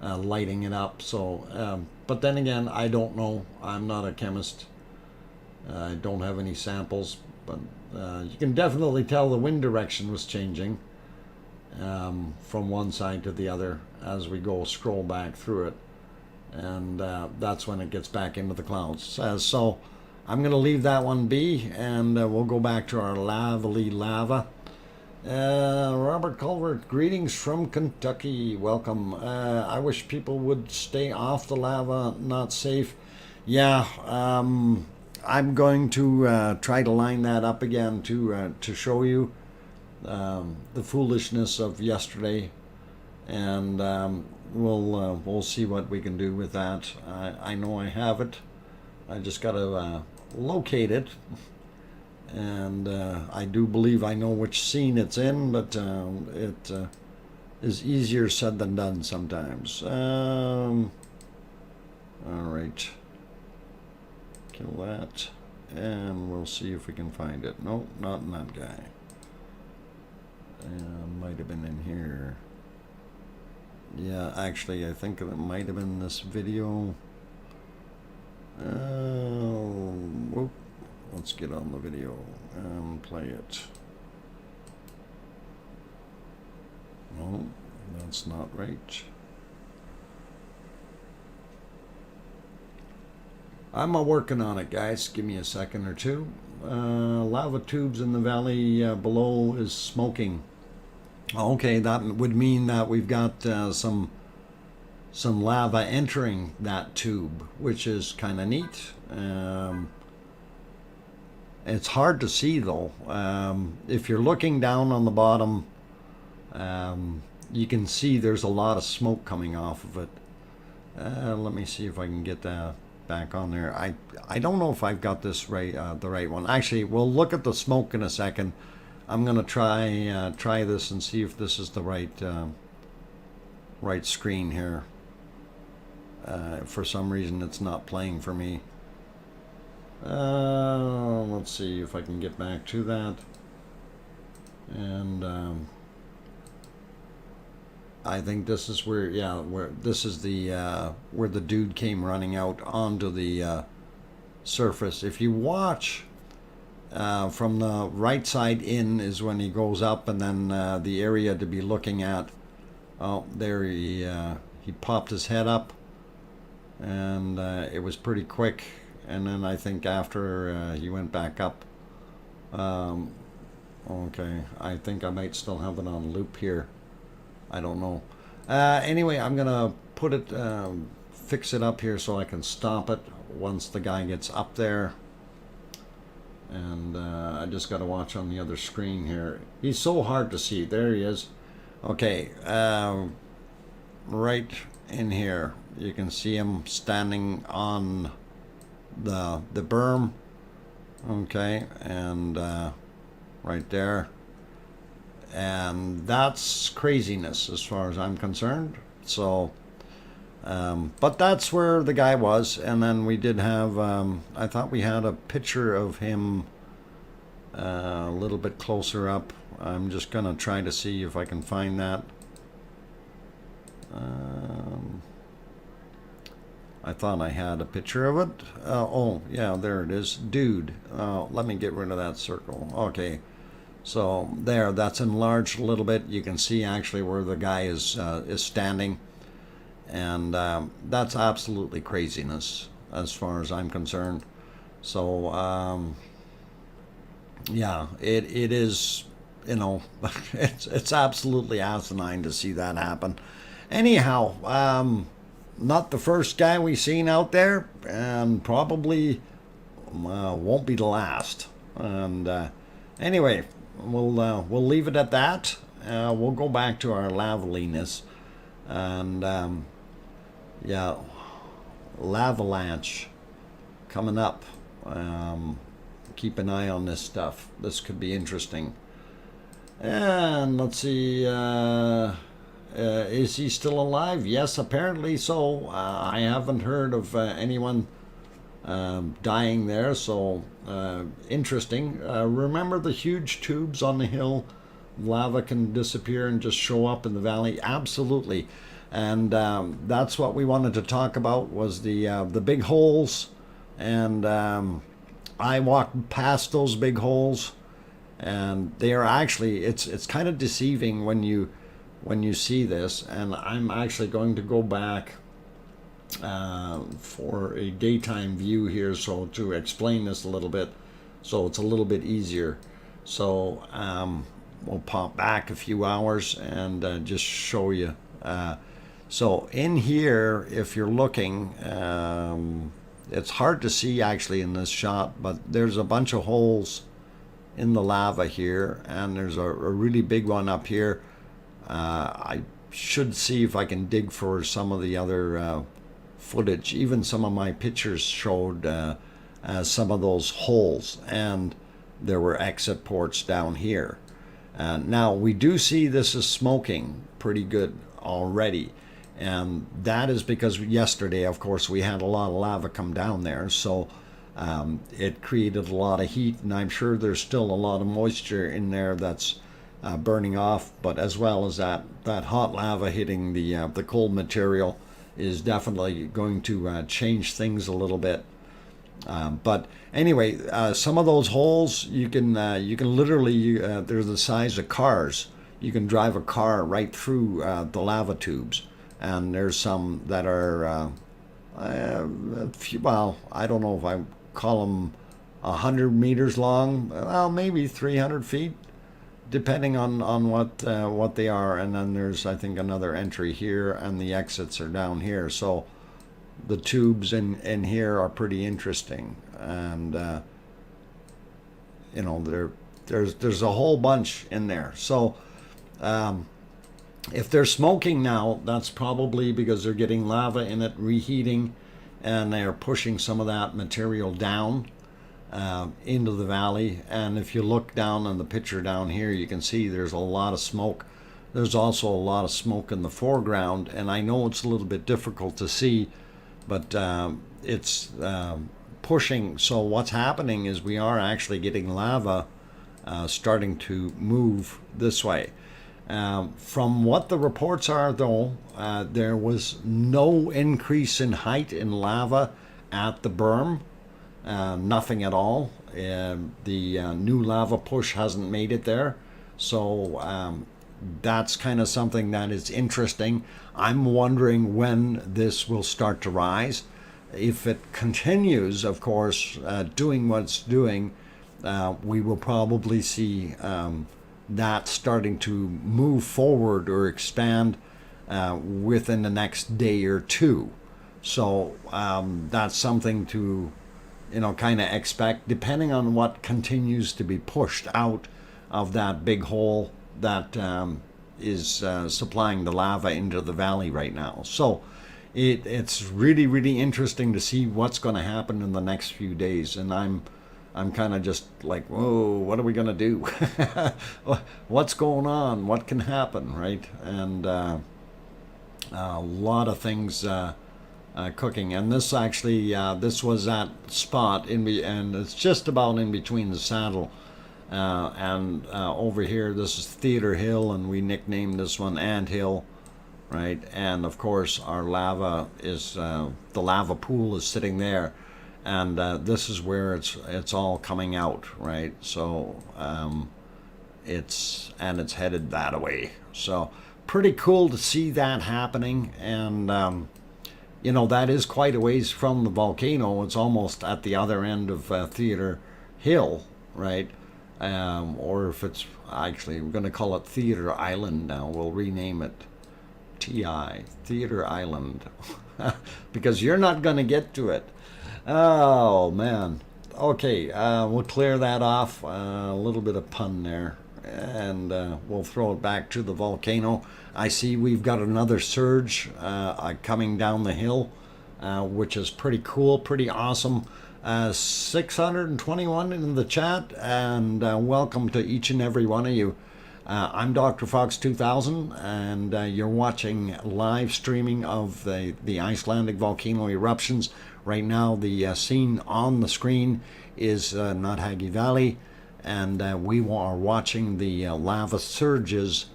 [SPEAKER 1] lighting it up. So but then again, I don't know. I'm not a chemist. I don't have any samples, but you can definitely tell the wind direction was changing. from one side to the other as we go scroll back through it, and that's when it gets back into the clouds. So I'm going to leave that one be, and we'll go back to our lovely lava. Robert Culvert, greetings from Kentucky. Welcome. I wish people would stay off the lava, not safe. Yeah, I'm going to try to line that up again to show you the foolishness of yesterday, and we'll see what we can do with that. I know I have it. I just got to locate it, and I do believe I know which scene it's in, but it is easier said than done sometimes. All right, kill that, and we'll see if we can find it. No, not in that guy. Might have been in here. Yeah, actually, I think it might have been this video. Whoop. Let's get on the video and play it. No, that's not right. I'm working on it, guys. Give me a second or two. Lava tubes in the valley below is smoking. Okay, that would mean that we've got some lava entering that tube, which is kind of neat. It's hard to see though. If you're looking down on the bottom, you can see there's a lot of smoke coming off of it. Let me see if I can get that back on there. I don't know if I've got this right, the right one. Actually, we'll look at the smoke in a second. I'm gonna try this and see if this is the right screen here. For some reason, it's not playing for me. Let's see if I can get back to that. And I think this is where, yeah, this is the where the dude came running out onto the surface. If you watch from the right side in is when he goes up, and then the area to be looking at. Oh, there he popped his head up, and it was pretty quick. And then I think after he went back up. Okay, I think I might still have it on loop here. I don't know. Anyway, I'm gonna put it, fix it up here so I can stop it once the guy gets up there. And I just got to watch on the other screen here. He's so hard to see. There he is. Okay, right in here, you can see him standing on the berm. Okay, and right there, and that's craziness as far as I'm concerned. So, but that's where the guy was. And then we did have, I thought we had a picture of him a little bit closer up. I'm just gonna try to see if I can find that. I thought I had a picture of it. Oh yeah, there it is. Dude, let me get rid of that circle. Okay, so there, that's enlarged a little bit. You can see actually where the guy is standing. And that's absolutely craziness as far as I'm concerned. So yeah, it is, you know, it's absolutely asinine to see that happen. Anyhow, not the first guy we've seen out there, and probably won't be the last. And anyway, we'll leave it at that. We'll go back to our lavaliness, and yeah, lavalanche coming up. Keep an eye on this stuff. This could be interesting. And let's see, is he still alive? Yes, apparently so. I haven't heard of anyone dying there, so interesting. Remember the huge tubes on the hill? Lava can disappear and just show up in the valley. Absolutely. And that's what we wanted to talk about, was the big holes. And I walked past those big holes, and they are actually, it's kind of deceiving when you when you see this. And I'm actually going to go back for a daytime view here, so to explain this a little bit, so it's a little bit easier. So we'll pop back a few hours and just show you. So in here, if you're looking, it's hard to see actually in this shot, but there's a bunch of holes in the lava here, and there's a really big one up here. I should see if I can dig for some of the other footage. Even some of my pictures showed some of those holes, and there were exit ports down here. Now we do see this is smoking pretty good already, and that is because yesterday, of course, we had a lot of lava come down there, so it created a lot of heat, and I'm sure there's still a lot of moisture in there that's burning off, but as well as that hot lava hitting the cold material is definitely going to change things a little bit. But anyway, some of those holes you can literally they're the size of cars. You can drive a car right through the lava tubes, and there's some that are well, I don't know if I call them 100 meters long, well, maybe 300 feet, depending on what they are. And then there's, I think, another entry here, and the exits are down here. So the tubes in here are pretty interesting, and you know, there's a whole bunch in there. So if they're smoking now, that's probably because they're getting lava in it, reheating, and they're pushing some of that material down into the valley. And if you look down on the picture down here, you can see there's a lot of smoke. There's also a lot of smoke in the foreground, and I know it's a little bit difficult to see, but it's pushing. So what's happening is we are actually getting lava starting to move this way. From what the reports are, though, there was no increase in height in lava at the berm, nothing at all. The new lava push hasn't made it there, so that's kind of something that is interesting. I'm wondering when this will start to rise. If it continues, of course, doing what it's doing, we will probably see that starting to move forward or expand within the next day or two. So that's something to, you know, kind of expect, depending on what continues to be pushed out of that big hole that is supplying the lava into the valley right now. So it's really, really interesting to see what's going to happen in the next few days, and I'm kind of just like, whoa, what are we going to do? What's going on? What can happen, right? And a lot of things cooking. And this actually, this was that spot, and it's just about in between the saddle and over here. This is Theater Hill, and we nicknamed this one Ant Hill, right? And of course, our lava is, the lava pool is sitting there. And this is where it's all coming out, right? So it's headed that way. So pretty cool to see that happening. And you know, that is quite a ways from the volcano. It's almost at the other end of Theater Hill, right? Or if it's actually, we're going to call it Theater Island now. We'll rename it TI, Theater Island, because you're not going to get to it. Oh man. Okay, we'll clear that off. A little bit of pun there, and we'll throw it back to the volcano. I see we've got another surge coming down the hill, which is pretty cool, pretty awesome. 621 in the chat, and welcome to each and every one of you. I'm DrFox2000, and you're watching live streaming of the Icelandic volcano eruptions. Right now, the scene on the screen is Notthagi Valley, and we are watching the lava surges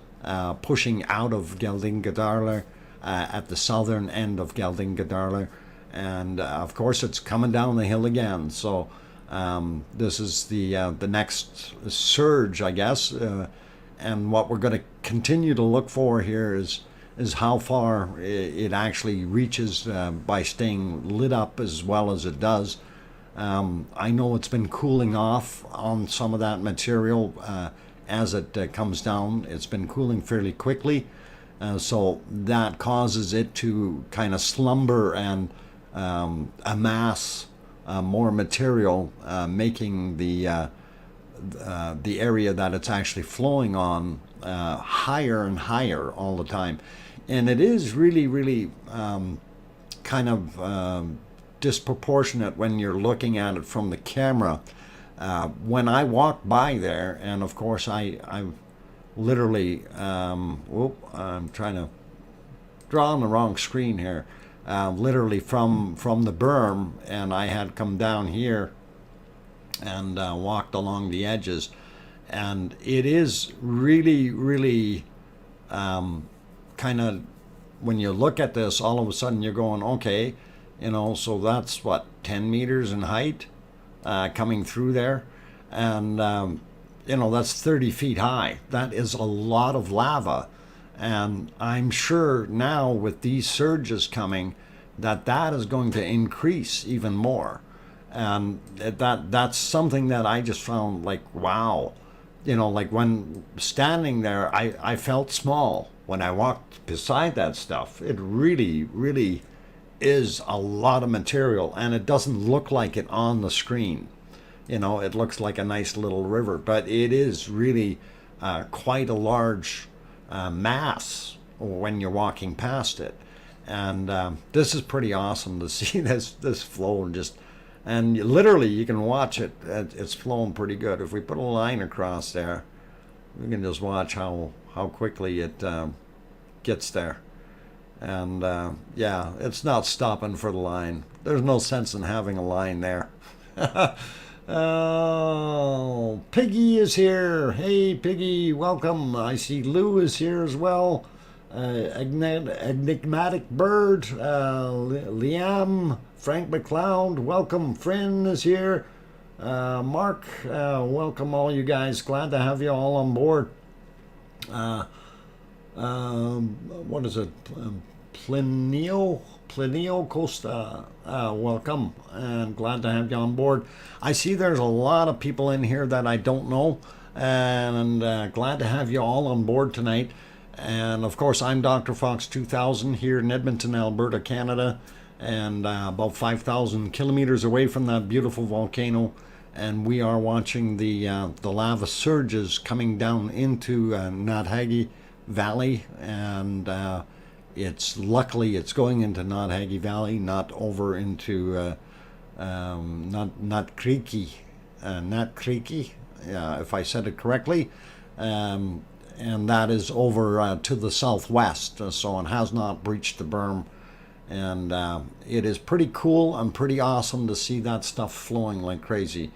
[SPEAKER 1] pushing out of Geldingadalur at the southern end of Geldingadalur, and of course it's coming down the hill again. So this is the next surge, I guess. And what we're going to continue to look for here is how far it actually reaches by staying lit up as well as it does. I know it's been cooling off on some of that material as it comes down. It's been cooling fairly quickly, so that causes it to kind of slumber and amass more material, making the area that it's actually flowing on higher and higher all the time. And it is really, really kind of disproportionate when you're looking at it from the camera. When I walked by there, and of course I literally, I'm trying to draw on the wrong screen here, literally from the berm, and I had come down here and walked along the edges, and it is really, really kind of, when you look at this, all of a sudden you're going, okay, you know, so that's what, 10 meters in height coming through there, and you know, that's 30 feet high. That is a lot of lava, and I'm sure now with these surges coming that is going to increase even more. And that's something that I just found like, wow. You know, like when standing there, I felt small when I walked beside that stuff. It really, really is a lot of material, and it doesn't look like it on the screen. You know, it looks like a nice little river, but it is really quite a large mass when you're walking past it. And this is pretty awesome to see this flow, and literally you can watch it. It's flowing pretty good. If we put a line across there, we can just watch how quickly it gets there. And yeah, it's not stopping for the line. There's no sense in having a line there. Oh, Piggy is here. Hey, Piggy, welcome. I see Lou is here as well. Enigmatic Bird, Liam, Frank McLeod, welcome. Friend is here. Mark, welcome all you guys. Glad to have you all on board. What is it? Plinio Costa, welcome, and glad to have you on board. I see there's a lot of people in here that I don't know, and glad to have you all on board tonight. And of course, I'm DrFox2000 here in Edmonton, Alberta, Canada, and about 5,000 kilometers away from that beautiful volcano. And we are watching the lava surges coming down into Náthagi Valley, and luckily it's going into Náthagi Valley, not over into Náthcriqui, if I said it correctly. And that is over to the southwest, so it has not breached the berm. And it is pretty cool and pretty awesome to see that stuff flowing like crazy.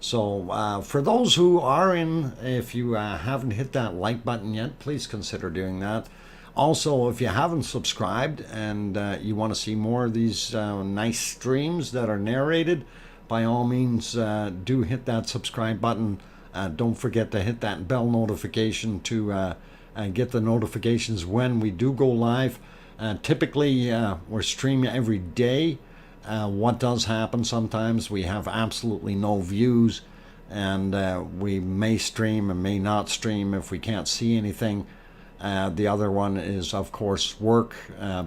[SPEAKER 1] So for those who are in, if you haven't hit that like button yet, please consider doing that. Also, if you haven't subscribed and you want to see more of these nice streams that are narrated, by all means do hit that subscribe button. Don't forget to hit that bell notification to get the notifications when we do go live. Typically, we're streaming every day. What does happen sometimes, we have absolutely no views, and we may stream and may not stream if we can't see anything. The other one is, of course, work,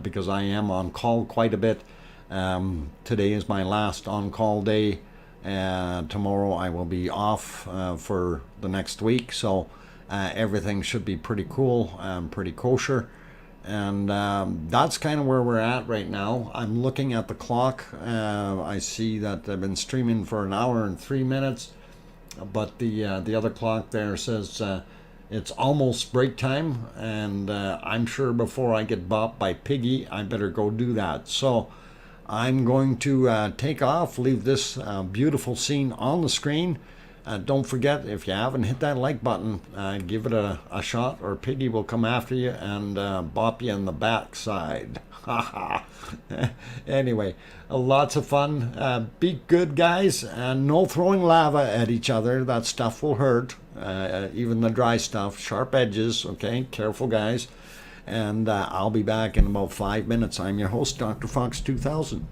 [SPEAKER 1] because I am on call quite a bit. Today is my last on-call day. Tomorrow I will be off for the next week, so everything should be pretty cool, pretty kosher. And that's kind of where we're at right now. I'm looking at the clock. I see that I've been streaming for 1 hour and 3 minutes, but the other clock there says it's almost break time, and I'm sure before I get bopped by Piggy, I better go do that. So I'm going to take off, leave this beautiful scene on the screen. Don't forget, if you haven't hit that like button, give it a shot, or Piggy will come after you and bop you in the backside. Anyway, lots of fun. Be good, guys, and no throwing lava at each other. That stuff will hurt. even the dry stuff, sharp edges, okay? Careful, guys. And I'll be back in about 5 minutes. I'm your host, Dr. Fox 2000.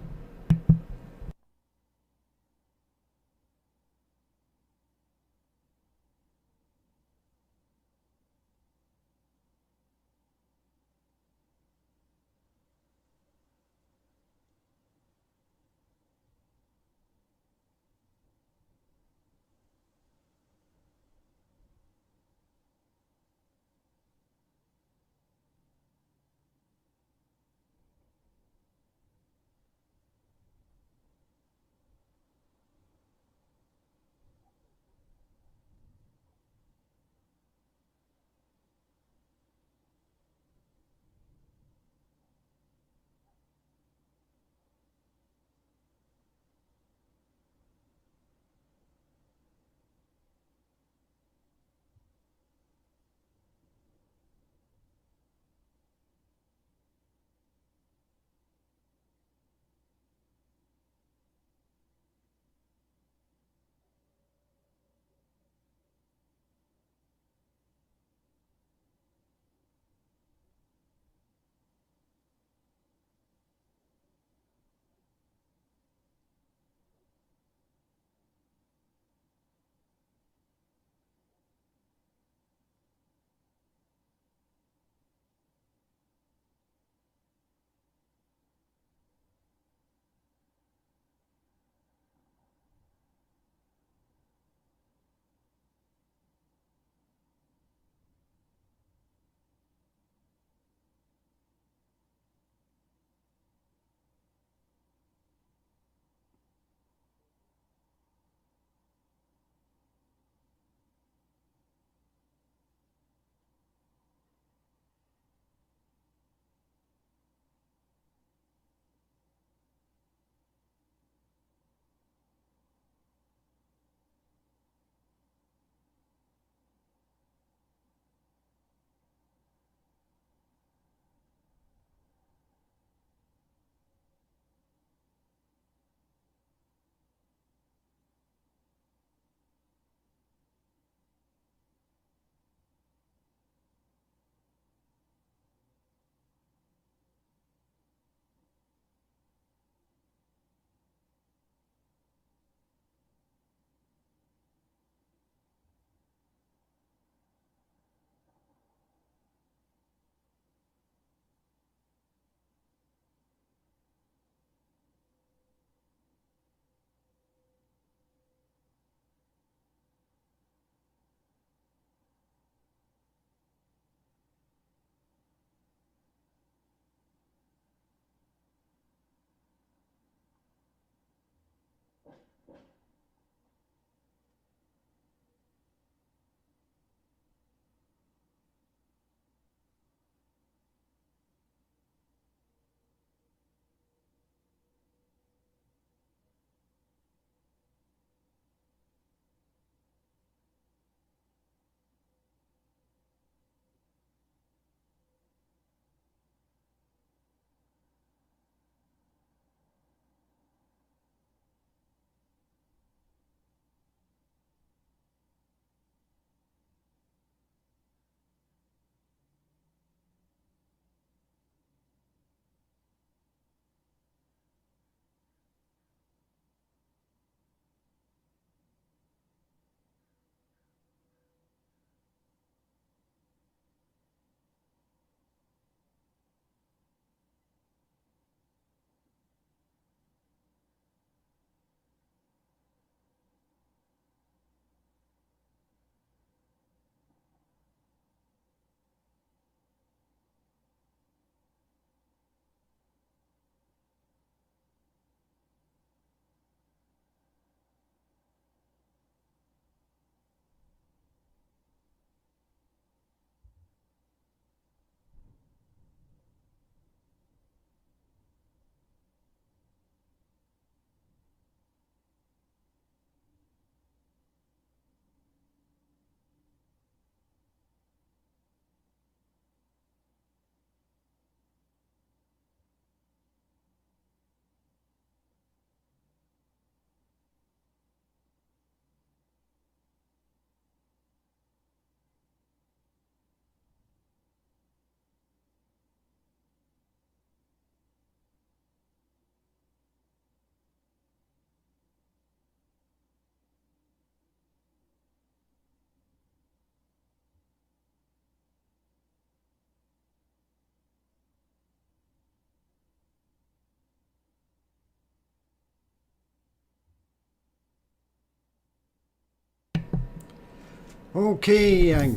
[SPEAKER 1] Okay, I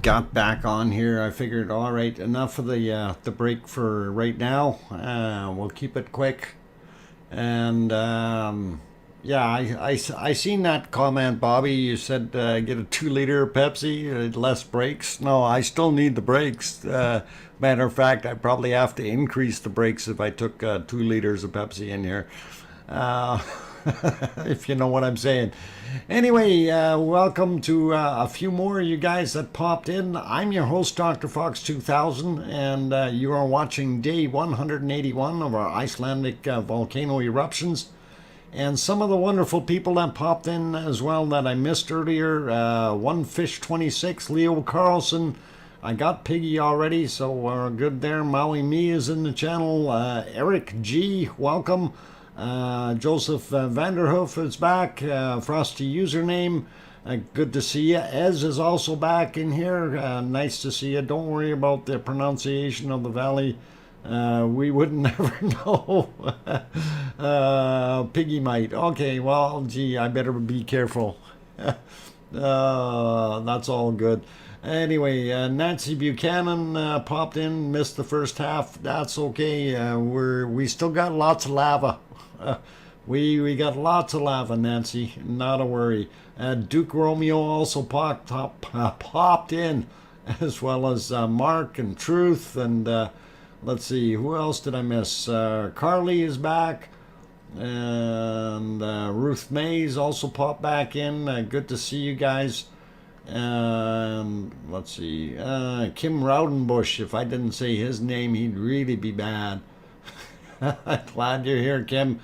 [SPEAKER 1] got back on here. I figured, all right, enough of the break for right now. We'll keep it quick. And yeah, I seen that comment, Bobby. You said get a 2 liter Pepsi, less brakes. No, I still need the brakes. Matter of fact, I probably have to increase the brakes if I took 2 liters of Pepsi in here. Uh, if you know what I'm saying. Anyway, welcome to a few more of you guys that popped in. I'm your host, DrFox2000, and you are watching day 181 of our Icelandic volcano eruptions. And some of the wonderful people that popped in as well that I missed earlier. One Fish 26, Leo Carlson. I got Piggy already, so we're good there. Maui Me is in the channel. Eric G, welcome. Joseph Vanderhoof is back. Frosty username. Good to see you. Ez is also back in here. Nice to see you. Don't worry about the pronunciation of the valley. We would never know. Piggy might. Okay, well, gee, I better be careful. That's all good. Anyway, Nancy Buchanan popped in, missed the first half. That's okay. We still got lots of lava. We got lots of lava, Nancy. Not a worry. Duke Romeo also popped in, as well as Mark and Truth. And let's see, who else did I miss? Carly is back. And Ruth Mays also popped back in. Good to see you guys. Let's see. Kim Raudenbush. If I didn't say his name, he'd really be bad. Glad you're here, Kim.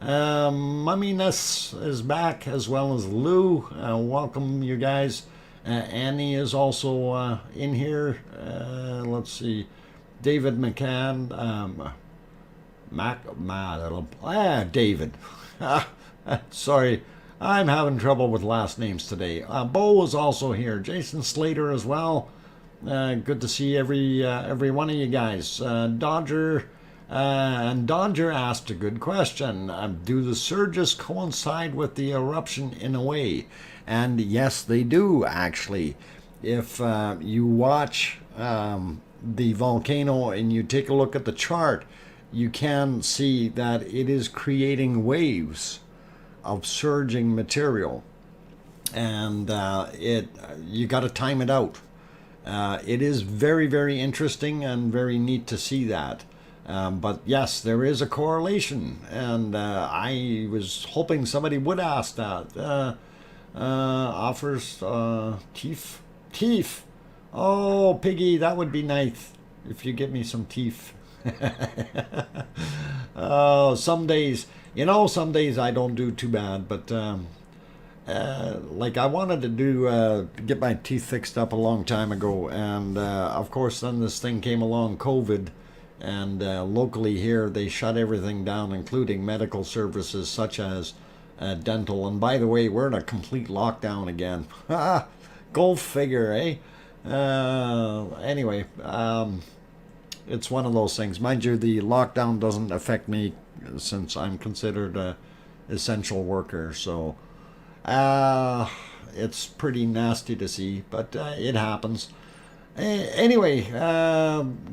[SPEAKER 1] Mumminess is back, as well as Lou. Welcome, you guys. Annie is also in here. Let's see. David McCann. David. Sorry, I'm having trouble with last names today. Bo is also here. Jason Slater as well. Good to see every one of you guys. Dodger. And Dodger asked a good question. Do the surges coincide with the eruption in a way? And yes, they do, actually. If you watch the volcano and you take a look at the chart, you can see that it is creating waves of surging material. And you got to time it out. It is very, very interesting and very neat to see that. But yes, there is a correlation, and I was hoping somebody would ask that. Offers teeth. Oh, Piggy, that would be nice if you get me some teeth. Oh, some days I don't do too bad, but like I wanted to get my teeth fixed up a long time ago, and of course then this thing came along, COVID. And locally here, they shut everything down, including medical services such as dental. And by the way, we're in a complete lockdown again. Go figure, eh? Anyway, it's one of those things. Mind you, the lockdown doesn't affect me since I'm considered an essential worker. So it's pretty nasty to see, but it happens. Anyway,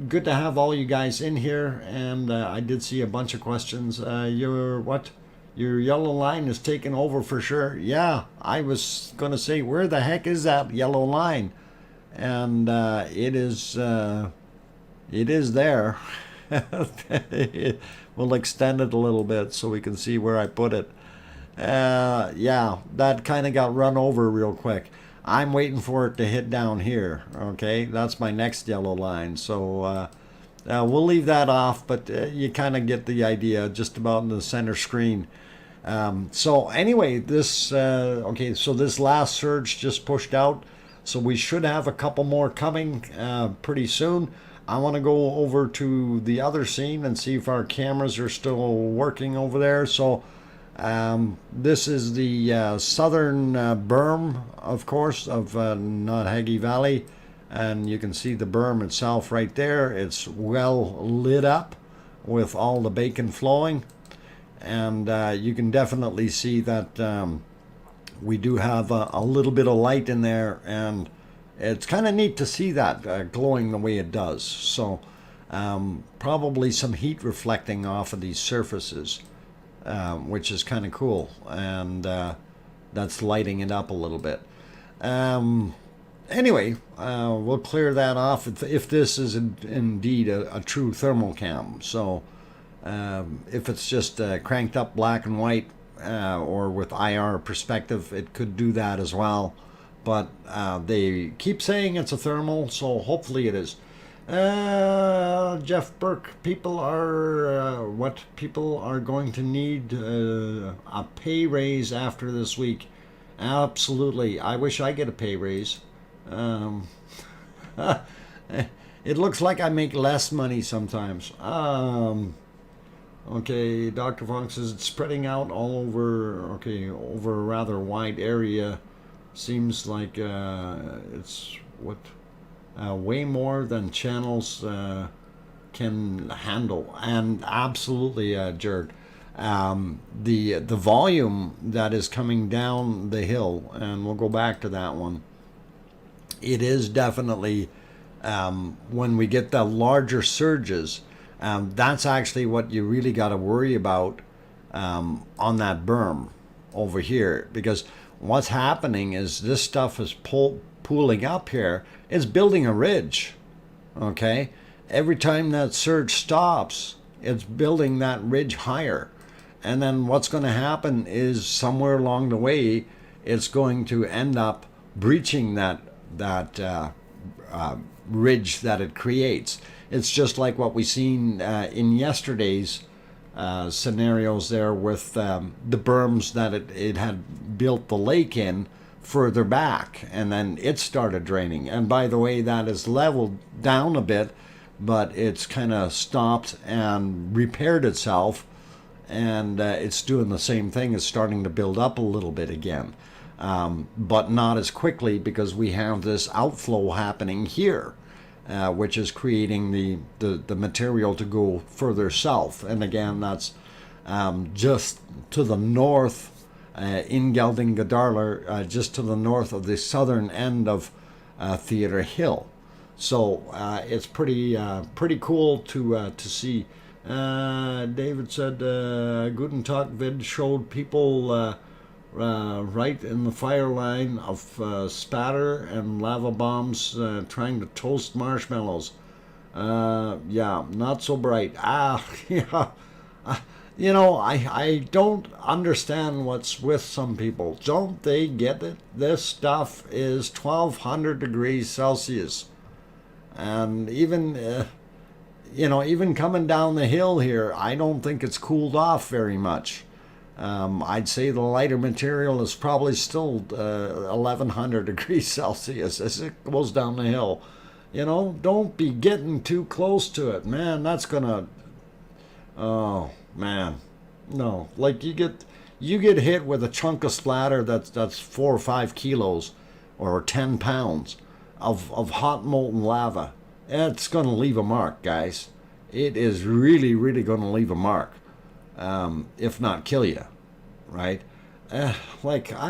[SPEAKER 1] good to have all you guys in here, and I did see a bunch of questions. Your yellow line is taking over for sure. Yeah, I was going to say, where the heck is that yellow line? And it is there. We'll extend it a little bit so we can see where I put it. Yeah, that kind of got run over real quick. I'm waiting for it to hit down here, okay? That's my next yellow line. So we'll leave that off, but you kind of get the idea, just about in the center screen. So anyway, okay, so this last surge just pushed out. So we should have a couple more coming pretty soon. I want to go over to the other scene and see if our cameras are still working over there. So this is the southern berm, of course, of Notthagi Valley, and you can see the berm itself right there. It's well lit up with all the bacon flowing, and you can definitely see that we do have a little bit of light in there, and it's kind of neat to see that glowing the way it does. So probably some heat reflecting off of these surfaces, which is kind of cool, and that's lighting it up a little bit. Anyway, we'll clear that off if this is indeed a true thermal cam. So if it's just cranked up black and white, or with IR perspective, it could do that as well. But they keep saying it's a thermal, so hopefully it is. Jeff Burke, people are going to need a pay raise after this week. Absolutely. I wish I get a pay raise. It looks like I make less money sometimes. Okay, Dr. Funk says it's spreading out all over, okay, over a rather wide area. Seems like it's way more than channels can handle. And absolutely, Jared, the volume that is coming down the hill, and we'll go back to that one, it is definitely, when we get the larger surges, that's actually what you really got to worry about on that berm over here, because what's happening is this stuff is pooling up here. It's building a ridge, okay? Every time that surge stops, it's building that ridge higher. And then what's going to happen is somewhere along the way, it's going to end up breaching that ridge that it creates. It's just like what we seen in yesterday's scenarios there with the berms that it had built the lake in further back, and then it started draining. And by the way, that is leveled down a bit, but it's kind of stopped and repaired itself, and it's doing the same thing. It's starting to build up a little bit again, but not as quickly, because we have this outflow happening here, which is creating the material to go further south. And again, that's just to the north, in Geldingadarlar, just to the north of the southern end of Theater Hill. So it's pretty cool to see. David said Guten Tag vid showed people right in the fire line of spatter and lava bombs trying to toast marshmallows. Yeah, not so bright. Yeah. You know, I don't understand what's with some people. Don't they get it? This stuff is 1200 degrees Celsius. And even, even coming down the hill here, I don't think it's cooled off very much. I'd say the lighter material is probably still 1100 degrees Celsius as it goes down the hill. Don't be getting too close to it, man. That's gonna, oh man, no. Like you get hit with a chunk of splatter that's 4 or 5 kilos or 10 pounds of hot molten lava. It's gonna leave a mark, guys. It is really, really gonna leave a mark. If not kill you, right? I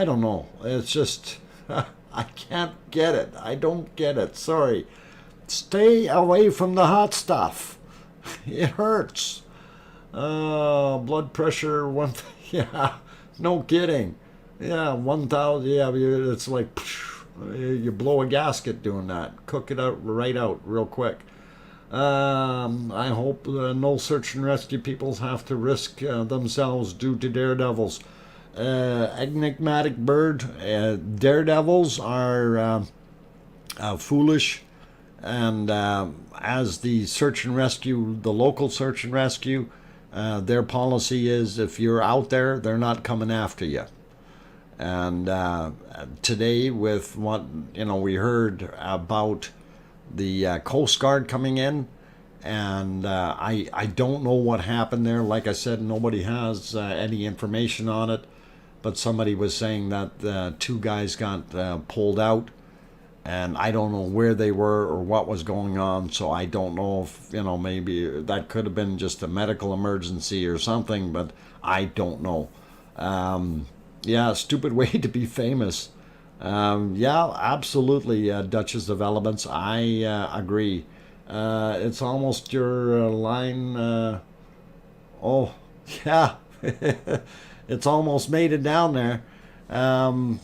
[SPEAKER 1] don't know. It's just, I can't get it. I don't get it. Sorry. Stay away from the hot stuff. It hurts. Blood pressure, yeah, no kidding. Yeah, 1,000, yeah, it's like, you blow a gasket doing that. Cook it out real quick. I hope no search and rescue people have to risk themselves due to daredevils. Enigmatic bird, daredevils are foolish, and as the search and rescue, the local search and rescue, their policy is if you're out there, they're not coming after you. And today, with what we heard about the Coast Guard coming in, and I don't know what happened there. Like I said, nobody has any information on it, but somebody was saying that 2 guys got pulled out, and I don't know where they were or what was going on. So I don't know if maybe that could have been just a medical emergency or something, but I don't know. Yeah, stupid way to be famous. Yeah, absolutely, Duchess of Elements. I agree. It's almost your line. Oh, yeah. It's almost made it down there. Um,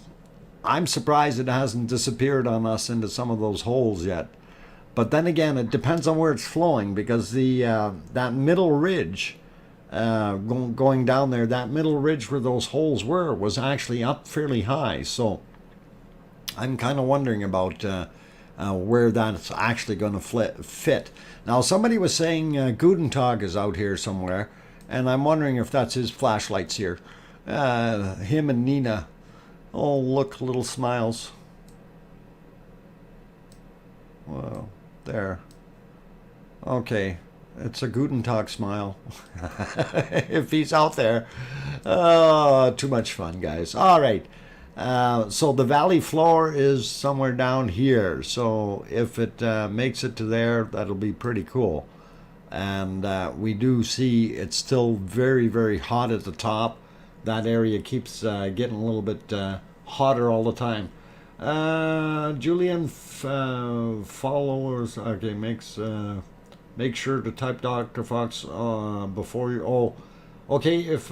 [SPEAKER 1] I'm surprised it hasn't disappeared on us into some of those holes yet. But then again, it depends on where it's flowing because the that middle ridge going down there, that middle ridge where those holes were was actually up fairly high. So I'm kind of wondering about where that's actually going to fit. Now, somebody was saying Gutentag is out here somewhere, and I'm wondering if that's his flashlights here. Him and Nina. Oh, look, little smiles. Well, there. Okay, it's a Gutentag smile. If he's out there. Oh, too much fun, guys. All right. So the valley floor is somewhere down here. So if it makes it to there, that'll be pretty cool. And we do see it's still very, very hot at the top. That area keeps getting a little bit hotter all the time. Julian followers. Okay, make sure to type Dr. Fox before you. Oh, okay. If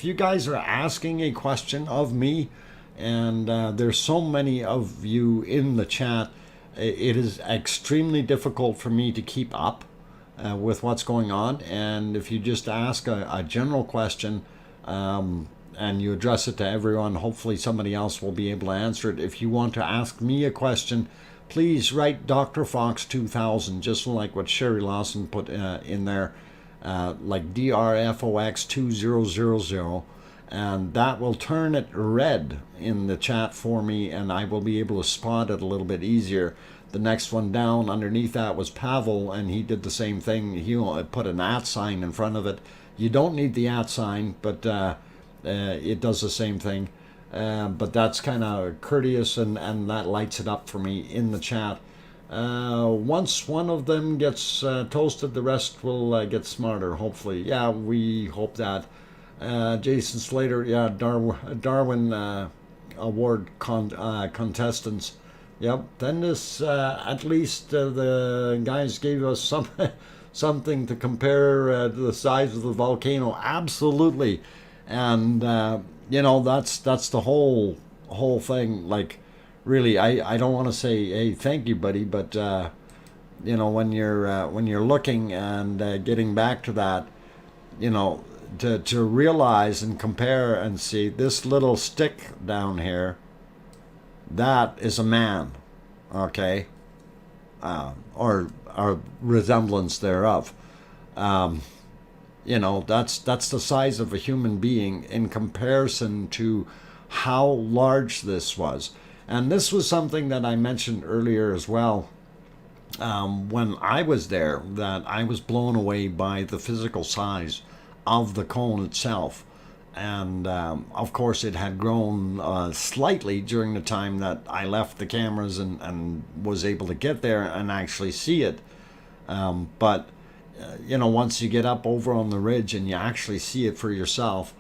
[SPEAKER 1] you guys are asking a question of me, and there's so many of you in the chat, it is extremely difficult for me to keep up with what's going on. And if you just ask a general question and you address it to everyone, hopefully somebody else will be able to answer it. If you want to ask me a question, please write DrFox2000, just like what Sherry Lawson put in there, like DrFox2000, and that will turn it red in the chat for me, and I will be able to spot it a little bit easier. The next one down underneath that was Pavel, and he did the same thing. He put an @ sign in front of it. You don't need the @ sign, but it does the same thing. But that's kind of courteous, and that lights it up for me in the chat. Once one of them gets toasted, the rest will get smarter, hopefully. Yeah, we hope that. Jason Slater, yeah, Darwin Award contestants. Yep, then this, at least the guys gave us something to compare to the size of the volcano. Absolutely. And, that's the whole thing. Like, really, I don't want to say, hey, thank you, buddy, but, when you're looking and getting back to that, to realize and compare and see this little stick down here, that is a man, okay, or resemblance thereof. That's the size of a human being in comparison to how large this was. And this was something that I mentioned earlier as well. When I was there, that I was blown away by the physical size of the cone itself. And of course it had grown slightly during the time that I left the cameras and was able to get there and actually see it. But once you get up over on the ridge and you actually see it for yourself,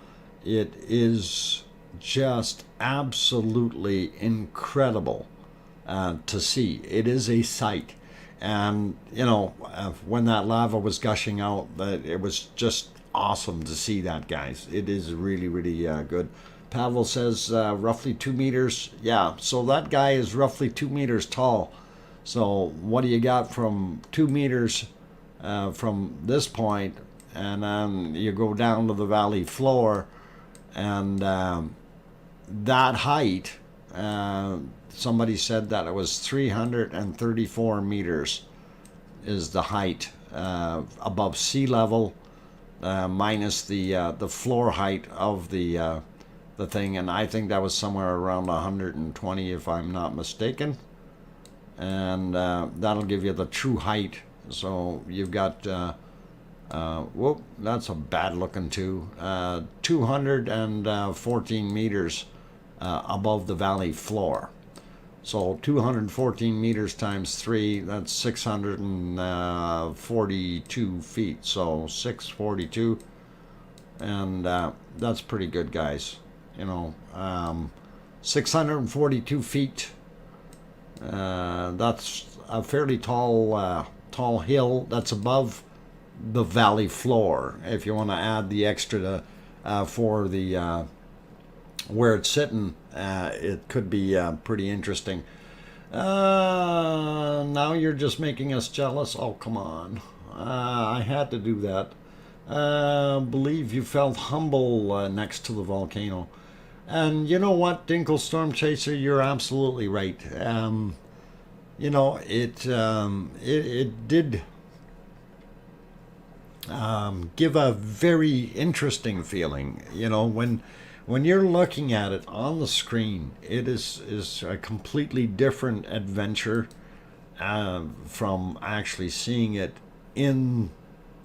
[SPEAKER 1] it is just absolutely incredible to see. It is a sight. And when that lava was gushing out, it was just awesome to see that, guys. It is really, really good. Pavel says roughly 2 meters. Yeah, so that guy is roughly 2 meters tall. So what do you got from 2 meters from this point, and then you go down to the valley floor, and that height, somebody said that it was 334 meters is the height above sea level, minus the floor height of the thing, and I think that was somewhere around 120 if I'm not mistaken, and that'll give you the true height. So you've got whoop, that's a bad looking too, 214 meters above the valley floor. So 214 meters times 3, that's 642 feet. So 642, and that's pretty good, guys. You know, 642 feet. That's a fairly tall hill that's above the valley floor. If you want to add the extra for the where it's sitting, it could be pretty interesting. Now you're just making us jealous. Oh, come on. I had to do that. Believe you felt humble next to the volcano. And you know what, Dinkle Storm Chaser, you're absolutely right. You know, it did give a very interesting feeling. You know, when you're looking at it on the screen, it is a completely different adventure from actually seeing it in,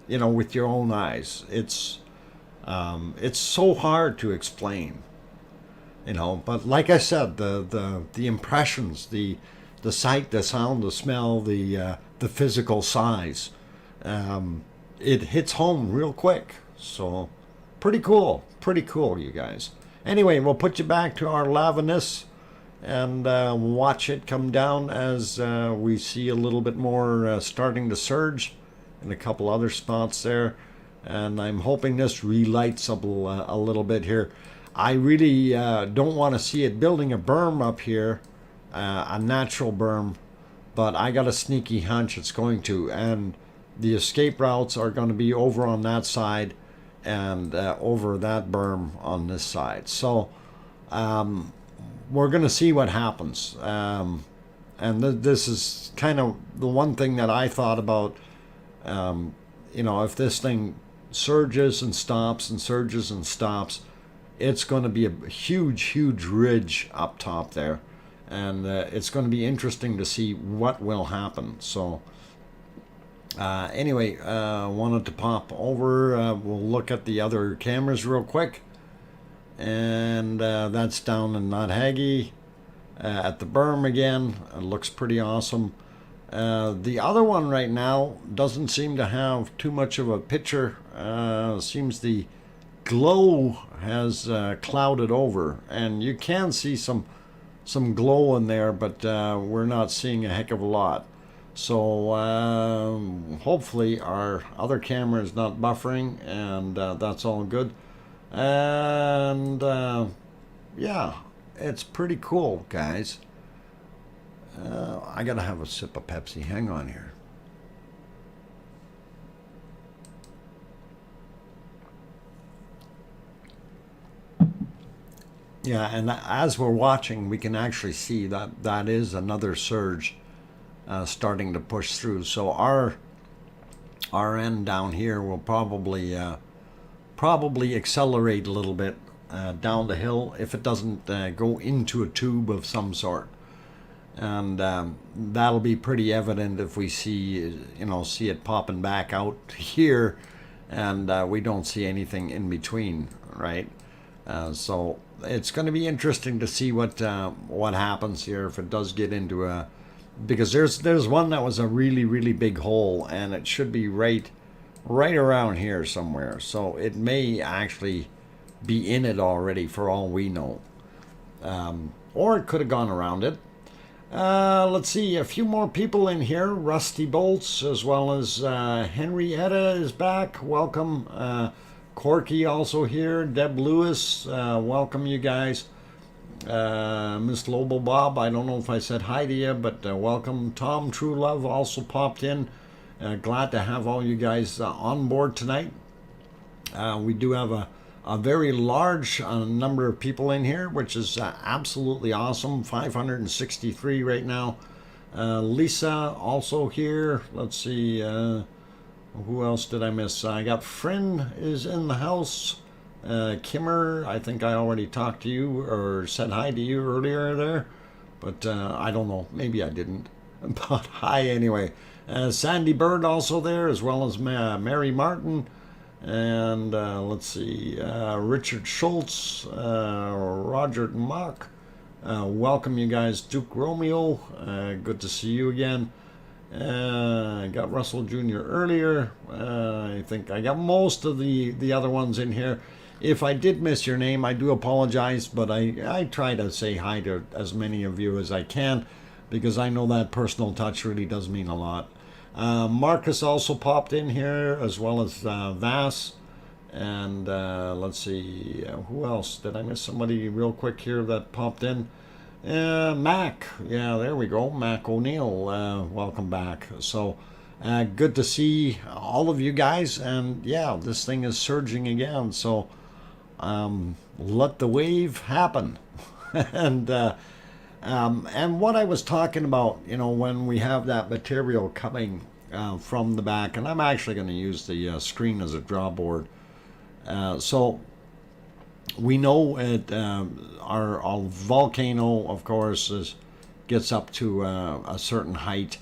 [SPEAKER 1] you know, with your own eyes. It's so hard to explain, you know. But like I said, the impressions, the sight, the sound, the smell, the physical size, it hits home real quick. So pretty cool, you guys. Anyway, we'll put you back to our laviness and watch it come down as we see a little bit more starting to surge in a couple other spots there. And I'm hoping this relights up a little bit here. I really don't want to see it building a berm up here, a natural berm, but I got a sneaky hunch it's going to. And the escape routes are going to be over on that side and over that berm on this side. So we're going to see what happens. And this is kind of the one thing that I thought about. You know, if this thing surges and stops and surges and stops, it's going to be a huge ridge up top there. And it's going to be interesting to see what will happen. So anyway, wanted to pop over. We'll look at the other cameras real quick. And that's down in Knothaggy at the berm again. It looks pretty awesome. The other one right now doesn't seem to have too much of a picture. Seems the glow has clouded over, and you can see some glow in there, but we're not seeing a heck of a lot. So hopefully our other camera is not buffering, and that's all good. And yeah, it's pretty cool, guys. I gotta have a sip of Pepsi. Hang on here. Yeah, and as we're watching, we can actually see that is another surge starting to push through. So our end down here will probably accelerate a little bit down the hill if it doesn't go into a tube of some sort. And that'll be pretty evident if we see it popping back out here, and we don't see anything in between, right? So it's going to be interesting to see what happens here if it does get into a, because there's one that was a really big hole, and it should be right around here somewhere. So it may actually be in it already for all we know, or it could have gone around it. Let's see, a few more people in here. Rusty Bolts, as well as Henrietta is back. Welcome. Corky also here. Deb Lewis, welcome you guys. Miss Lobo Bob, I don't know if I said hi to you, but welcome. Tom True Love also popped in. Glad to have all you guys on board tonight. We do have a very large number of people in here, which is absolutely awesome. 563 right now. Lisa also here. Let's see, who else did I miss? I got Friend is in the house. Kimmer, I think I already talked to you or said hi to you earlier there, but I don't know, maybe I didn't. But hi anyway. Sandy Bird also there, as well as Mary Martin. And let's see, Richard Schultz, Roger Mock, welcome you guys. Duke Romeo, good to see you again. I got Russell Jr. earlier. I think I got most of the other ones in here. If I did miss your name, I do apologize, but I try to say hi to as many of you as I can, because I know that personal touch really does mean a lot. Marcus also popped in here, as well as Vass. And let's see, who else? Did I miss somebody real quick here that popped in? Mac, yeah, there we go. Mac O'Neill, welcome back. So good to see all of you guys. And yeah, this thing is surging again. So let the wave happen. and what I was talking about, you know, when we have that material coming from the back, and I'm actually going to use the screen as a drawboard. So we know it, our volcano, of course, gets up to a certain height,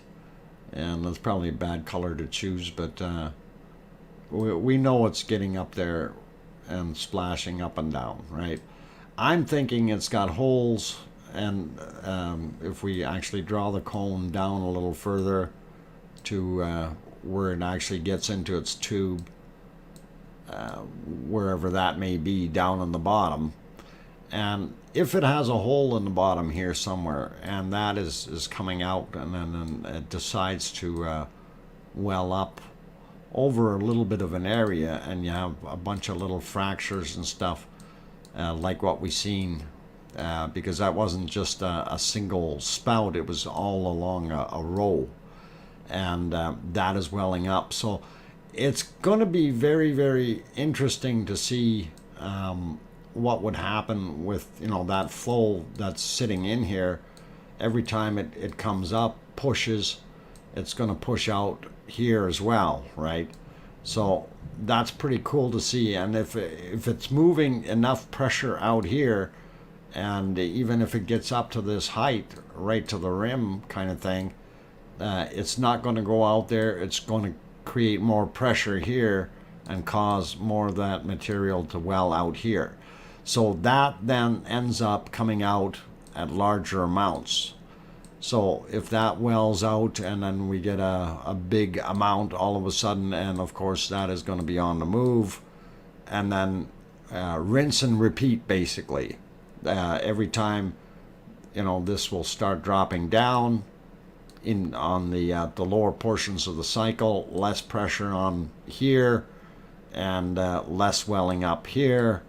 [SPEAKER 1] and that's probably a bad color to choose, but we know it's getting up there and splashing up and down, right? I'm thinking it's got holes, and if we actually draw the cone down a little further to where it actually gets into its tube, wherever that may be down on the bottom, and if it has a hole in the bottom here somewhere, and that is coming out, and then it decides to well up over a little bit of an area, and you have a bunch of little fractures and stuff, like what we seen, because that wasn't just a single spout, it was all along a row, and that is welling up. So it's going to be very, very interesting to see what would happen with, you know, that flow that's sitting in here. Every time it comes up, pushes, it's going to push out here as well, right? So that's pretty cool to see. And if it's moving enough pressure out here, and even if it gets up to this height, right to the rim kind of thing, it's not going to go out there. It's going to create more pressure here and cause more of that material to well out here. So that then ends up coming out at larger amounts. So if that wells out and then we get a big amount all of a sudden, and of course that is going to be on the move, and then rinse and repeat basically. Every time, you know, this will start dropping down on the lower portions of the cycle, less pressure on here, and less welling up here,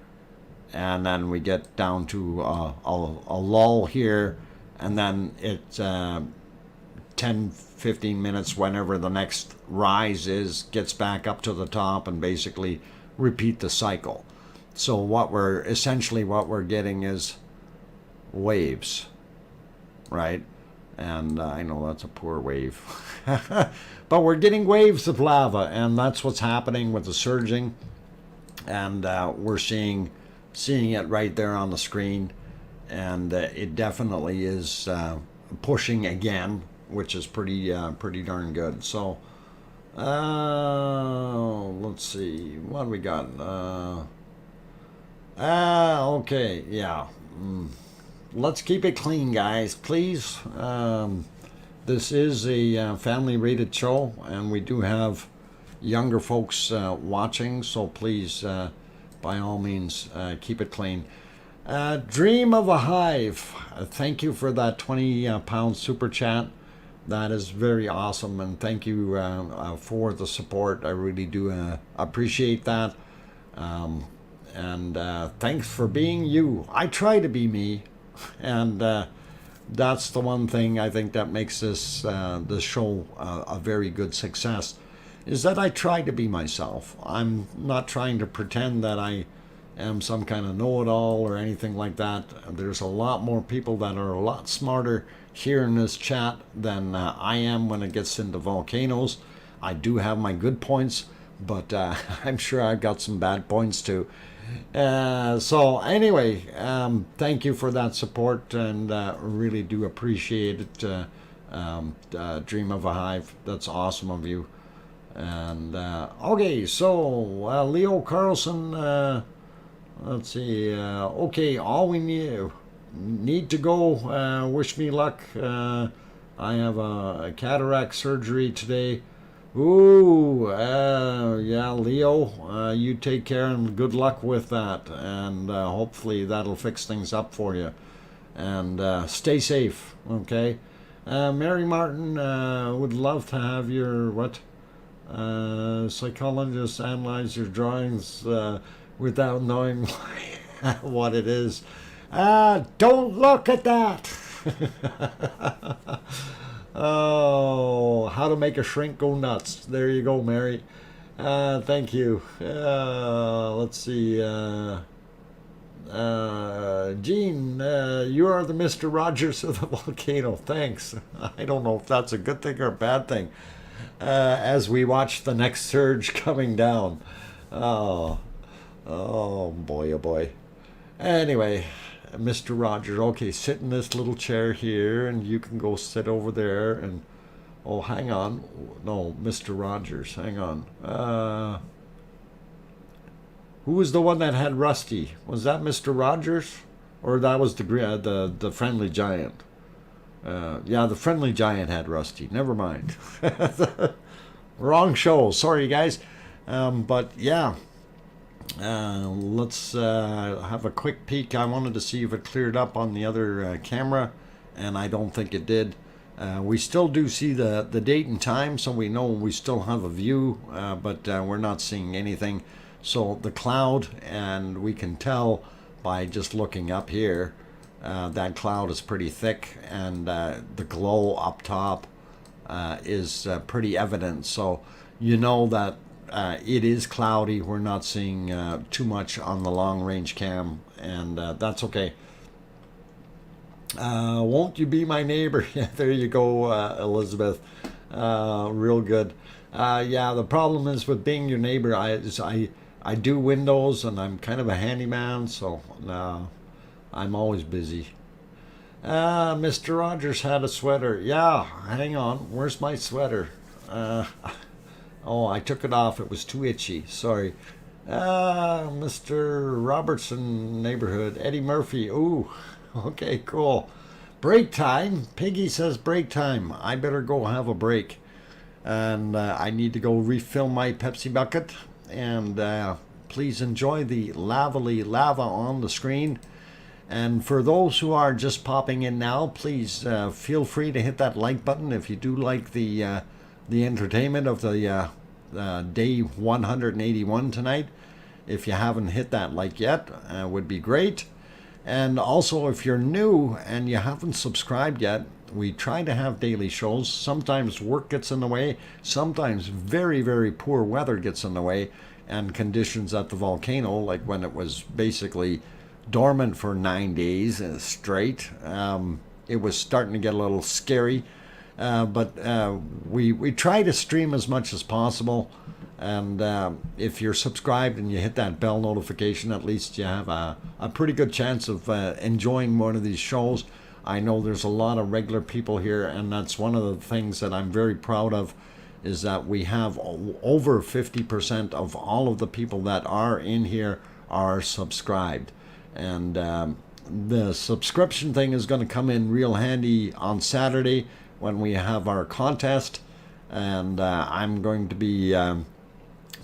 [SPEAKER 1] and then we get down to a lull here, and then it's 10-15 minutes, whenever the next rise is, gets back up to the top, and basically repeat the cycle. So what we're getting is waves, right? And I know that's a poor wave, but we're getting waves of lava, and that's what's happening with the surging, and we're seeing it right there on the screen, and it definitely is pushing again, which is pretty darn good. So let's see what we got. Okay, yeah. Let's keep it clean, guys, please. This is a family-rated show, and we do have younger folks watching, so please, by all means, keep it clean. Dream of a Hive, thank you for that 20-pound super chat. That is very awesome, and thank you for the support. I really do appreciate that. And thanks for being you. I try to be me, and that's the one thing I think that makes this show a very good success, is that I try to be myself. I'm not trying to pretend that I am some kind of know-it-all or anything like that. There's a lot more people that are a lot smarter here in this chat than I am when it gets into volcanoes. I do have my good points, but I'm sure I've got some bad points too. So anyway, thank you for that support, and really do appreciate it. Dream of a Hive, that's awesome of you. And okay, so Leo Carlson, let's see, okay, all we need to go, wish me luck, I have a cataract surgery today. Ooh, yeah, Leo, you take care and good luck with that. And hopefully that'll fix things up for you. And stay safe, okay? Mary Martin would love to have your, what? Psychologist analyze your drawings without knowing what it is. Don't look at that! Oh, how to make a shrink go nuts. There you go, Mary. Thank you. Let's see. Gene, you are the Mr. Rogers of the volcano. Thanks. I don't know if that's a good thing or a bad thing. As we watch the next surge coming down. Oh, oh boy, oh boy. Anyway, Mr. Rogers, okay, sit in this little chair here, and you can go sit over there. And oh, hang on, no, Mr. Rogers, hang on. Who was the one that had Rusty? Was that Mr. Rogers, or that was the friendly giant? Yeah, the friendly giant had Rusty. Never mind. Wrong show. Sorry, guys. But yeah. Let's have a quick peek. I wanted to see if it cleared up on the other camera, and I don't think it did. We still do see the date and time, so we know we still have a view, but we're not seeing anything. So the cloud, and we can tell by just looking up here, that cloud is pretty thick, and the glow up top is pretty evident. So you know that it is cloudy. We're not seeing too much on the long range cam, and that's okay. Won't you be my neighbor? Yeah, there you go, Elizabeth. Real good. Yeah, the problem is with being your neighbor, I do windows, and I'm kind of a handyman, so I'm always busy. Mr. Rogers had a sweater. Yeah, hang on. Where's my sweater? Oh, I took it off. It was too itchy. Sorry. Mr. Robertson neighborhood. Eddie Murphy. Ooh, okay, cool. Break time. Piggy says break time. I better go have a break. And I need to go refill my Pepsi bucket. And please enjoy the lava on the screen. And for those who are just popping in now, please feel free to hit that like button if you do like the entertainment of the day 181 tonight. If you haven't hit that like yet, would be great. And also, if you're new and you haven't subscribed yet, we try to have daily shows. Sometimes work gets in the way. Sometimes very, very poor weather gets in the way, and conditions at the volcano, like when it was basically dormant for 9 days straight. It was starting to get a little scary. But we try to stream as much as possible, and if you're subscribed and you hit that bell notification, at least you have a pretty good chance of enjoying one of these shows. I know there's a lot of regular people here, and that's one of the things that I'm very proud of, is that we have over 50% of all of the people that are in here are subscribed. And the subscription thing is going to come in real handy on Saturday when we have our contest, and I'm going to be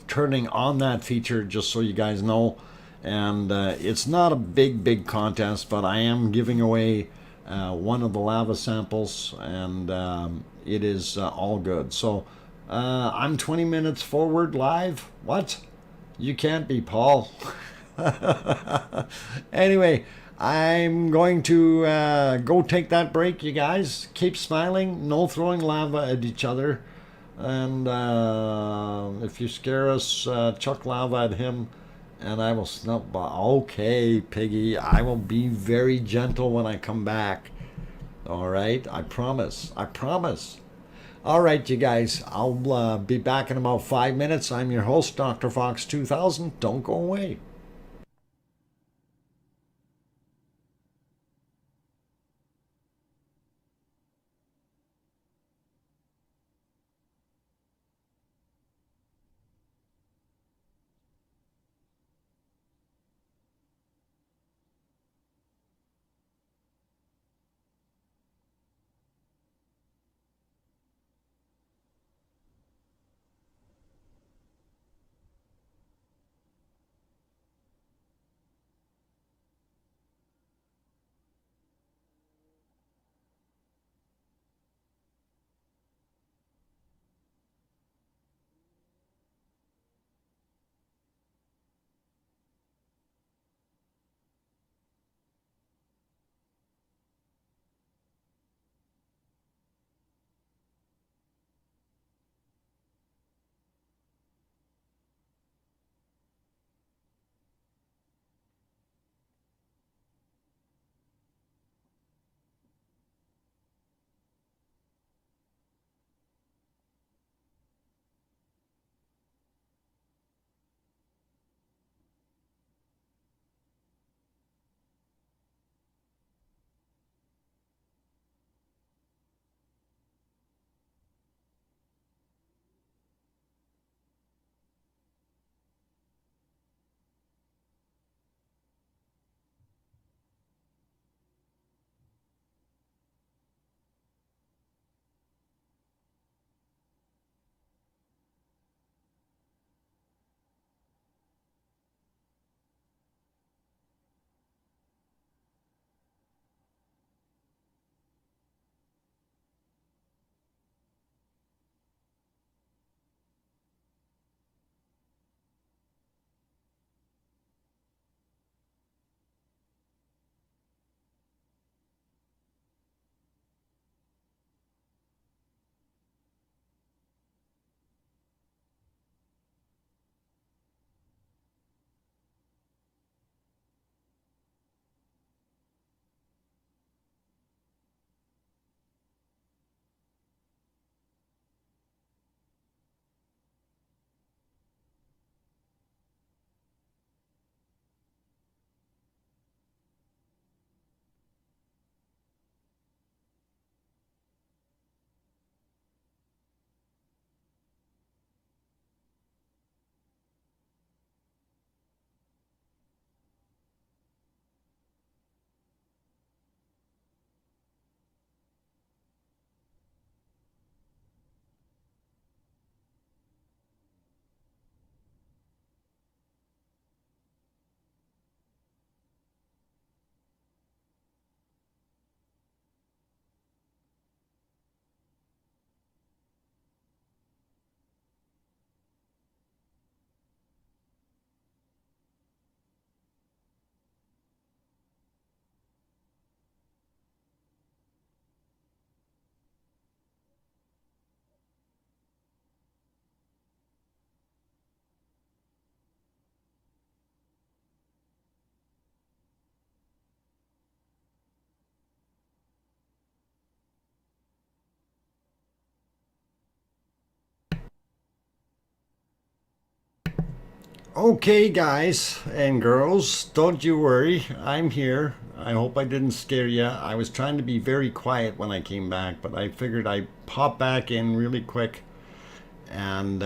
[SPEAKER 1] turning on that feature, just so you guys know. And it's not a big contest, but I am giving away one of the lava samples, and it is all good. So I'm 20 minutes forward live. What? You can't be, Paul. Anyway, I'm going to go take that break, you guys. Keep smiling, no throwing lava at each other. And if you scare us, chuck lava at him, and I will snub. Okay, Piggy, I will be very gentle when I come back. All right, I promise. I promise. All right, you guys, I'll be back in about 5 minutes. I'm your host, DrFox2000. Don't go away. Okay, guys and girls, don't you worry. I'm here. I hope I didn't scare you. I was trying to be very quiet when I came back, but I figured I'd pop back in really quick. And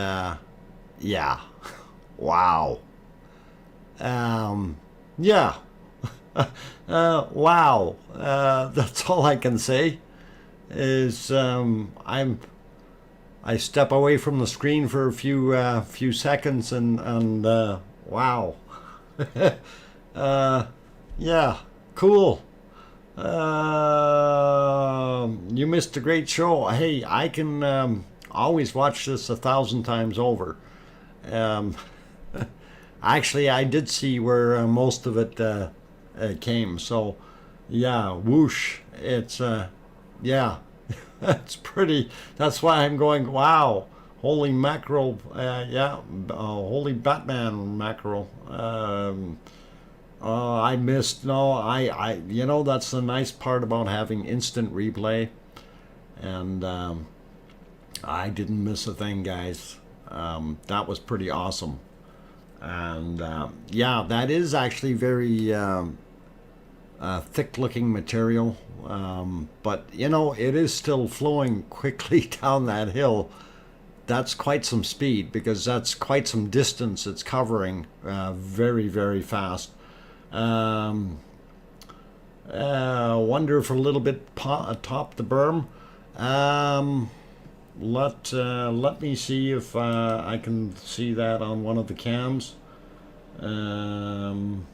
[SPEAKER 1] yeah, wow. Um, yeah, wow. That's all I can say. Is I step away from the screen for a few seconds and wow. uh, yeah, cool. You missed a great show. Hey, I can always watch this 1,000 times over. Um, Actually, I did see where most of it came. So, yeah, whoosh. It's yeah, that's pretty. That's why I'm going. Wow, holy mackerel. Yeah, holy Batman mackerel. I missed. No, You know, that's the nice part about having instant replay, and I didn't miss a thing, guys. That was pretty awesome. And yeah, that is actually very thick looking material. But you know, it is still flowing quickly down that hill. That's quite some speed because that's quite some distance it's covering very, very fast. Um, Wonder if a little bit atop the berm. Um, let me see if I can see that on one of the cams. Um,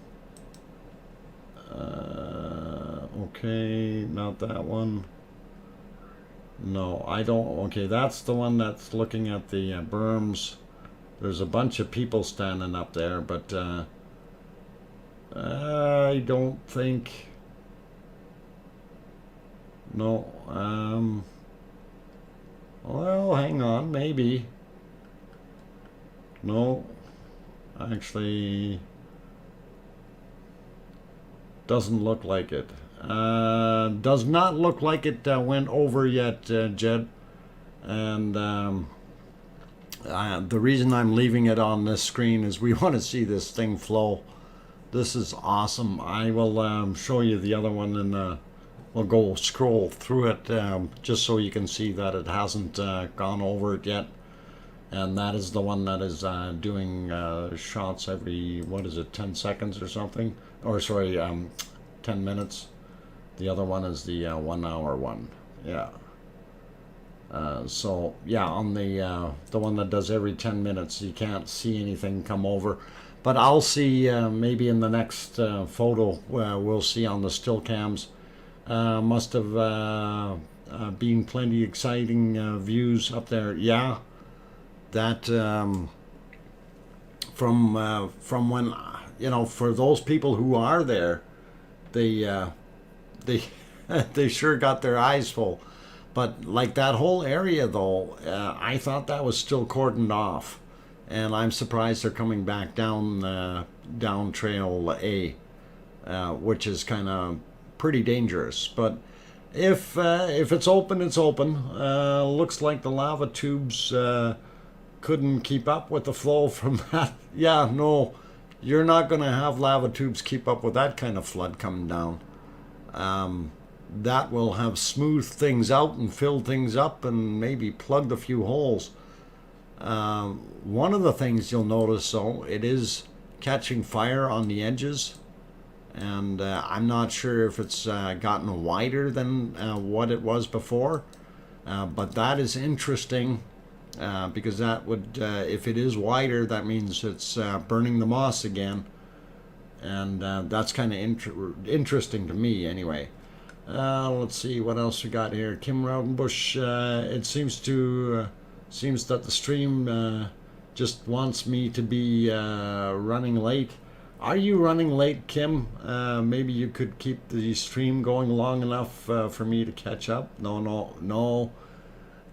[SPEAKER 1] okay, not that one. No, I don't. Okay, that's the one that's looking at the berms. There's a bunch of people standing up there, but I don't think. No. Well, hang on, maybe. No, actually, doesn't look like it. Does not look like it went over yet, Jed. And the reason I'm leaving it on this screen is we want to see this thing flow. This is awesome. I will show you the other one, and we'll go scroll through it just so you can see that it hasn't gone over it yet. And that is the one that is doing shots every, what is it, 10 seconds or something? Or sorry, 10 minutes. The other one is the 1 hour one. Yeah. So yeah, on the one that does every 10 minutes, you can't see anything come over. But I'll see maybe in the next photo we'll see on the still cams. Must have been plenty exciting views up there. Yeah, that from when you know, for those people who are there, they they sure got their eyes full. But like that whole area though, I thought that was still cordoned off, and I'm surprised they're coming back down Trail A, which is kind of pretty dangerous. But if it's open, it's open. Looks like the lava tubes couldn't keep up with the flow from that. Yeah, no, you're not going to have lava tubes keep up with that kind of flood coming down. That will have smoothed things out and filled things up and maybe plugged a few holes. One of the things you'll notice, though, it is catching fire on the edges, and I'm not sure if it's gotten wider than what it was before, but that is interesting because that would, if it is wider, that means it's burning the moss again, and that's kind of interesting to me anyway. Let's see what else we got here. Kim Raudenbush, it seems that the stream just wants me to be running late. Are you running late, Kim? Maybe you could keep the stream going long enough for me to catch up.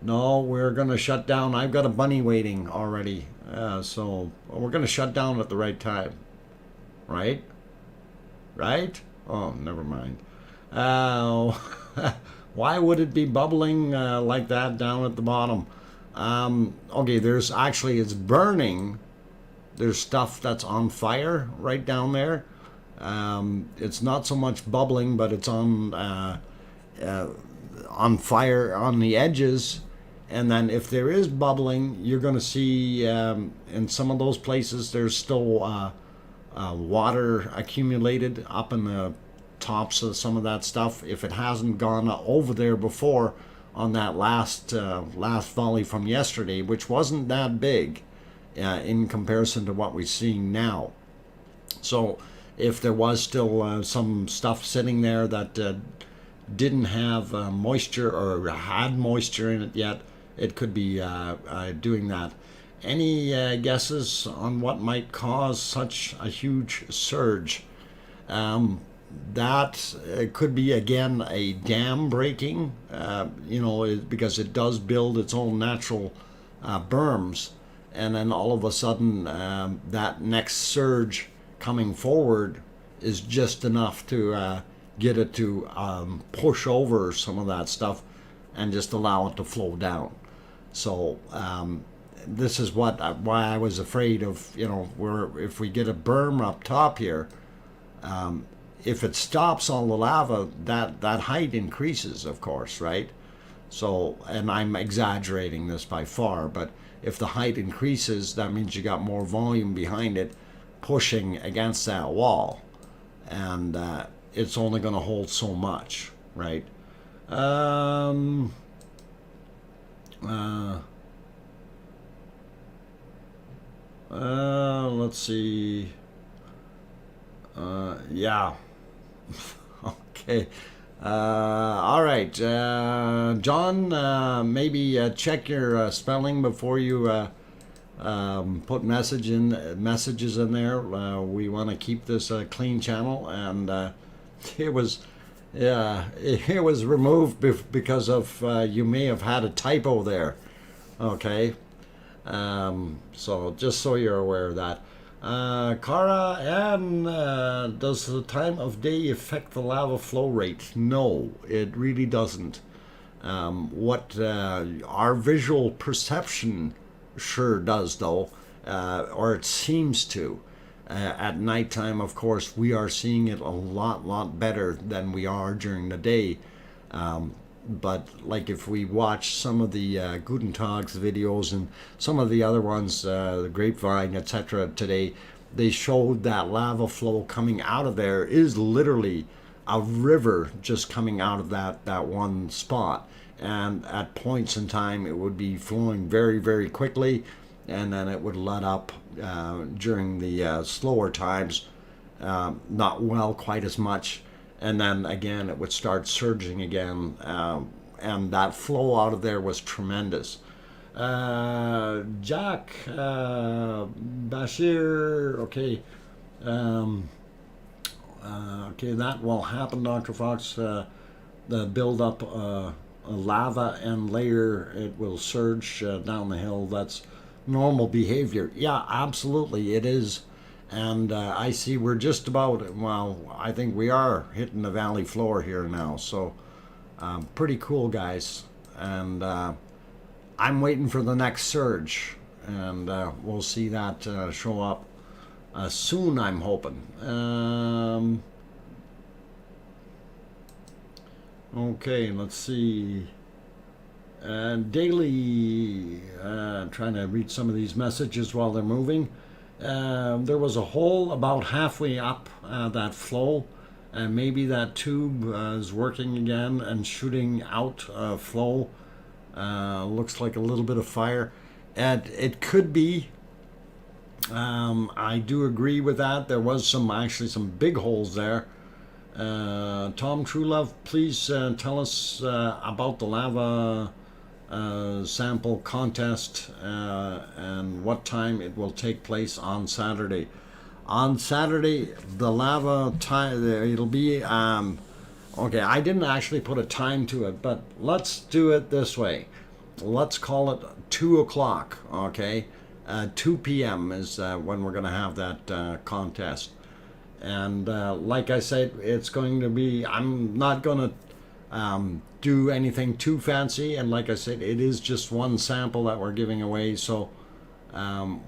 [SPEAKER 1] No, we're gonna shut down. I've got a bunny waiting already, so we're gonna shut down at the right time, right? Oh, never mind. Why would it be bubbling like that down at the bottom? Okay, there's actually, it's burning there's stuff that's on fire right down there. It's not so much bubbling, but it's on fire on the edges. And then if there is bubbling, you're going to see in some of those places there's still water accumulated up in the tops of some of that stuff. If it hasn't gone over there before on that last volley from yesterday, which wasn't that big in comparison to what we're seeing now. So if there was still some stuff sitting there that didn't have moisture or had moisture in it yet, it could be doing that. Any guesses on what might cause such a huge surge? That could be, again, a dam breaking, because it does build its own natural berms, and then all of a sudden that next surge coming forward is just enough to get it to push over some of that stuff and just allow it to flow down. So this is why I was afraid of, if we get a berm up top here, if it stops all the lava, that height increases, of course, right? So, and I'm exaggerating this by far, but if the height increases, that means you got more volume behind it pushing against that wall, and it's only going to hold so much, right? Let's see. Yeah. Okay. All right. John, maybe check your spelling before you put messages in there. We want to keep this a clean channel, and it was removed because of you may have had a typo there. Okay. So just so you're aware of that. Cara, and does the time of day affect the lava flow rate? No, it really doesn't. What our visual perception sure does, though, or it seems to. At nighttime, of course, we are seeing it a lot better than we are during the day. But like if we watch some of the Guten Tag's videos and some of the other ones, the Grapevine, etc. today, they showed that lava flow coming out of there is literally a river just coming out of that one spot. And at points in time, it would be flowing very quickly, and then it would let up during the slower times, not quite as much. And then again, it would start surging again, and that flow out of there was tremendous. Jack, Bashir, okay. Okay, that will happen, Dr. Fox. The build-up lava and later it will surge down the hill. That's normal behavior. Yeah, absolutely, it is. And I see we're just about, well, I think we are hitting the valley floor here now. So pretty cool, guys. And I'm waiting for the next surge. And we'll see that show up soon, I'm hoping. Okay, let's see. Daily, trying to read some of these messages while they're moving. There was a hole about halfway up that flow, and maybe that tube is working again and shooting out flow. Looks like a little bit of fire, and it could be. I do agree with that. There was actually some big holes there. Tom Truelove, please tell us about the lava sample contest and what time it will take place on Saturday. On Saturday, the lava time, it'll be, okay, I didn't actually put a time to it, but let's do it this way. Let's call it 2 o'clock, okay? 2 p.m. is when we're going to have that contest. And like I said, it's going to be, I'm not going to do anything too fancy, and like I said, it is just one sample that we're giving away, so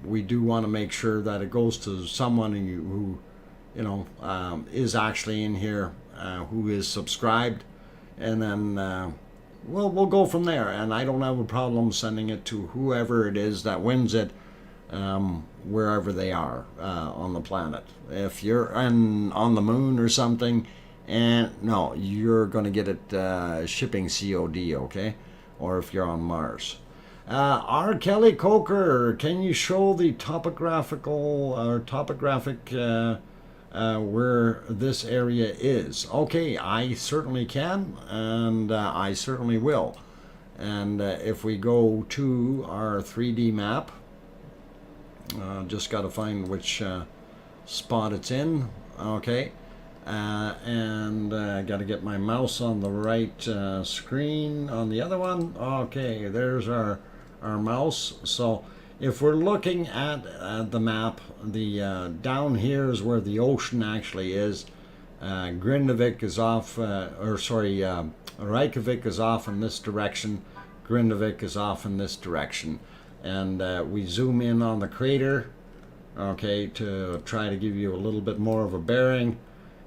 [SPEAKER 1] we do want to make sure that it goes to someone who is actually in here, who is subscribed, and then we'll go from there. And I don't have a problem sending it to whoever it is that wins it, wherever they are on the planet. If you're on the moon or something, and no, you're going to get it shipping COD, okay? Or if you're on Mars. R. Kelly Coker, can you show the topographic where this area is? Okay, I certainly can, and I certainly will. And if we go to our 3D map, just got to find which spot it's in. Okay, and got to get my mouse on the right screen on the other one. Okay, there's our mouse. So if we're looking at the map, the down here is where the ocean actually is. Grindavik is off, Reykjavik is off in this direction. Grindavik is off in this direction. And we zoom in on the crater, okay, to try to give you a little bit more of a bearing.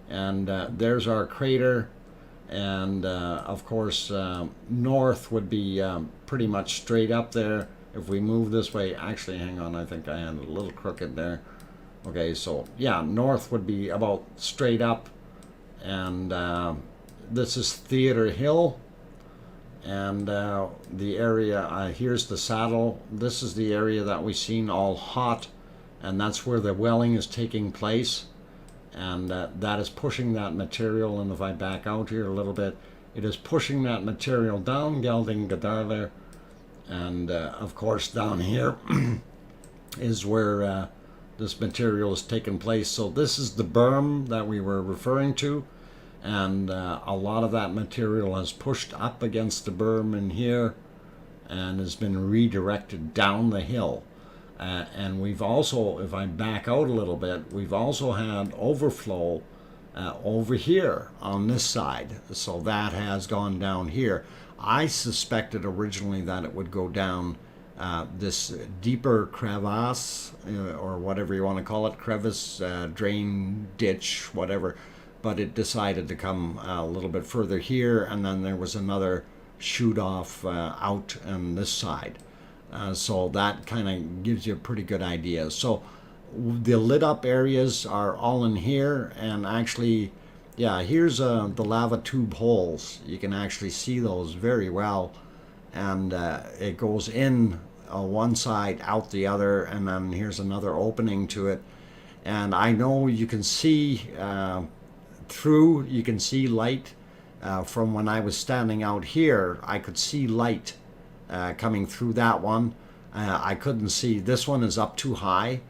[SPEAKER 1] And there's our crater. And of course, north would be pretty much straight up there. If we move this way, actually, hang on, I think I had a little crooked there. Okay, so yeah, north would be about straight up. And this is Theater Hill. And the area, here's the saddle. This is the area that we've seen all hot. And that's where the welling is taking place. And that is pushing that material. And if I back out here a little bit, it is pushing that material down, Gelding Gadarler. And of course down here is where this material is taking place. So this is the berm that we were referring to. And a lot of that material has pushed up against the berm in here and has been redirected down the hill. And we've also, if I back out a little bit, we've also had overflow over here on this side. So that has gone down here. I suspected originally that it would go down this deeper crevasse, or whatever you want to call it, crevice, drain, ditch, whatever. But it decided to come a little bit further here, and then there was another shoot off out on this side. So that kind of gives you a pretty good idea. So the lit up areas are all in here, and actually, yeah, here's the lava tube holes. You can actually see those very well, and it goes in one side, out the other, and then here's another opening to it. And I know you can see through, you can see light. From when I was standing out here, I could see light coming through that one. I couldn't see, this one is up too high.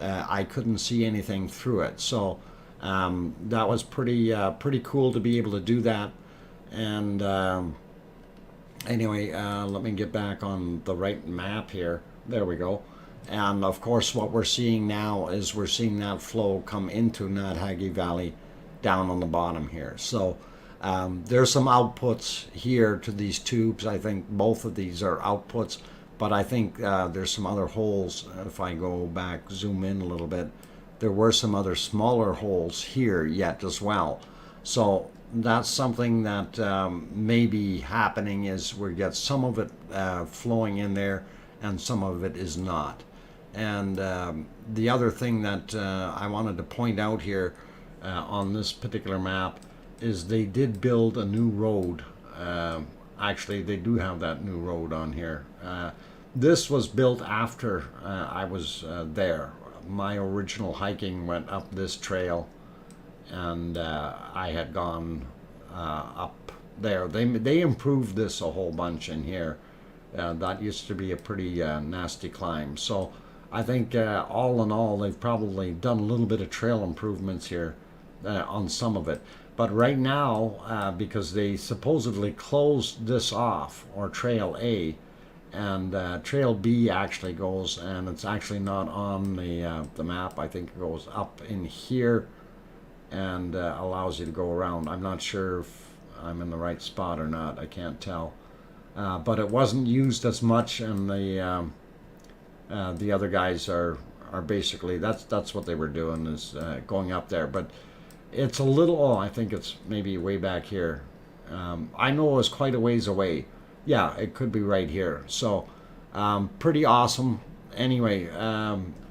[SPEAKER 1] I couldn't see anything through it. So that was pretty cool to be able to do that. And anyway, let me get back on the right map here. There we go. And of course, what we're seeing now is we're seeing that flow come into Nadhagi Valley down on the bottom here. So there's some outputs here to these tubes. I think both of these are outputs, but I think there's some other holes. If I go back, zoom in a little bit, there were some other smaller holes here yet as well. So that's something that may be happening, is we get some of it flowing in there and some of it is not. And the other thing that I wanted to point out here on this particular map is they did build a new road. Actually, they do have that new road on here. This was built after I was there. My original hiking went up this trail, and I had gone up there. They improved this a whole bunch in here. That used to be a pretty nasty climb. So I think all in all, they've probably done a little bit of trail improvements here on some of it. But right now, because they supposedly closed this off, or Trail A, and Trail B actually goes, and it's actually not on the map. I think it goes up in here and allows you to go around. I'm not sure if I'm in the right spot or not. I can't tell. But it wasn't used as much in the The other guys are basically, that's what they were doing, is going up there. But it's a little, oh, I think it's maybe way back here. I know it was quite a ways away. Yeah, it could be right here. So pretty awesome. Anyway,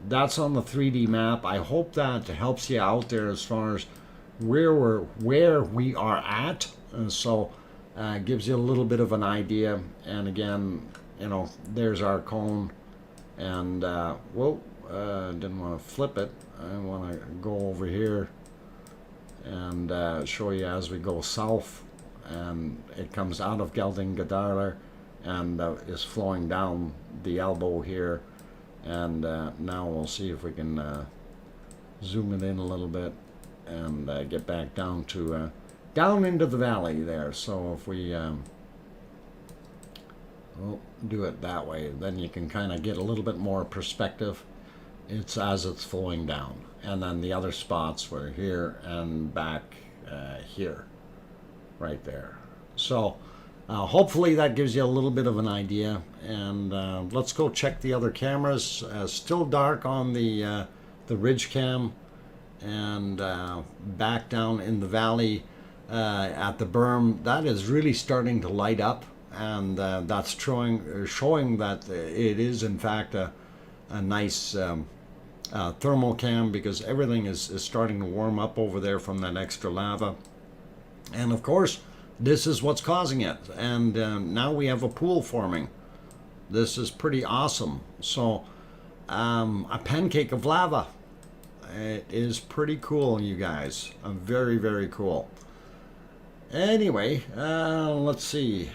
[SPEAKER 1] that's on the 3D map. I hope that helps you out there as far as where we are at. So gives you a little bit of an idea. And again, you know, there's our cone. And whoa, didn't want to flip it. I want to go over here and show you as we go south, and it comes out of Geldingadalur and is flowing down the elbow here. And now we'll see if we can zoom it in a little bit and get back down to down into the valley there. So if we we'll do it that way, then you can kind of get a little bit more perspective. It's as it's flowing down, and then the other spots were here and back here, right there. So hopefully that gives you a little bit of an idea. And let's go check the other cameras. Still dark on the ridge cam, and back down in the valley at the berm, that is really starting to light up, and that's showing that it is in fact a nice thermal cam, because everything is starting to warm up over there from that extra lava. And of course, this is what's causing it. And now we have a pool forming. This is pretty awesome. So a pancake of lava. It is pretty cool, you guys. Very, very cool. Anyway, let's see.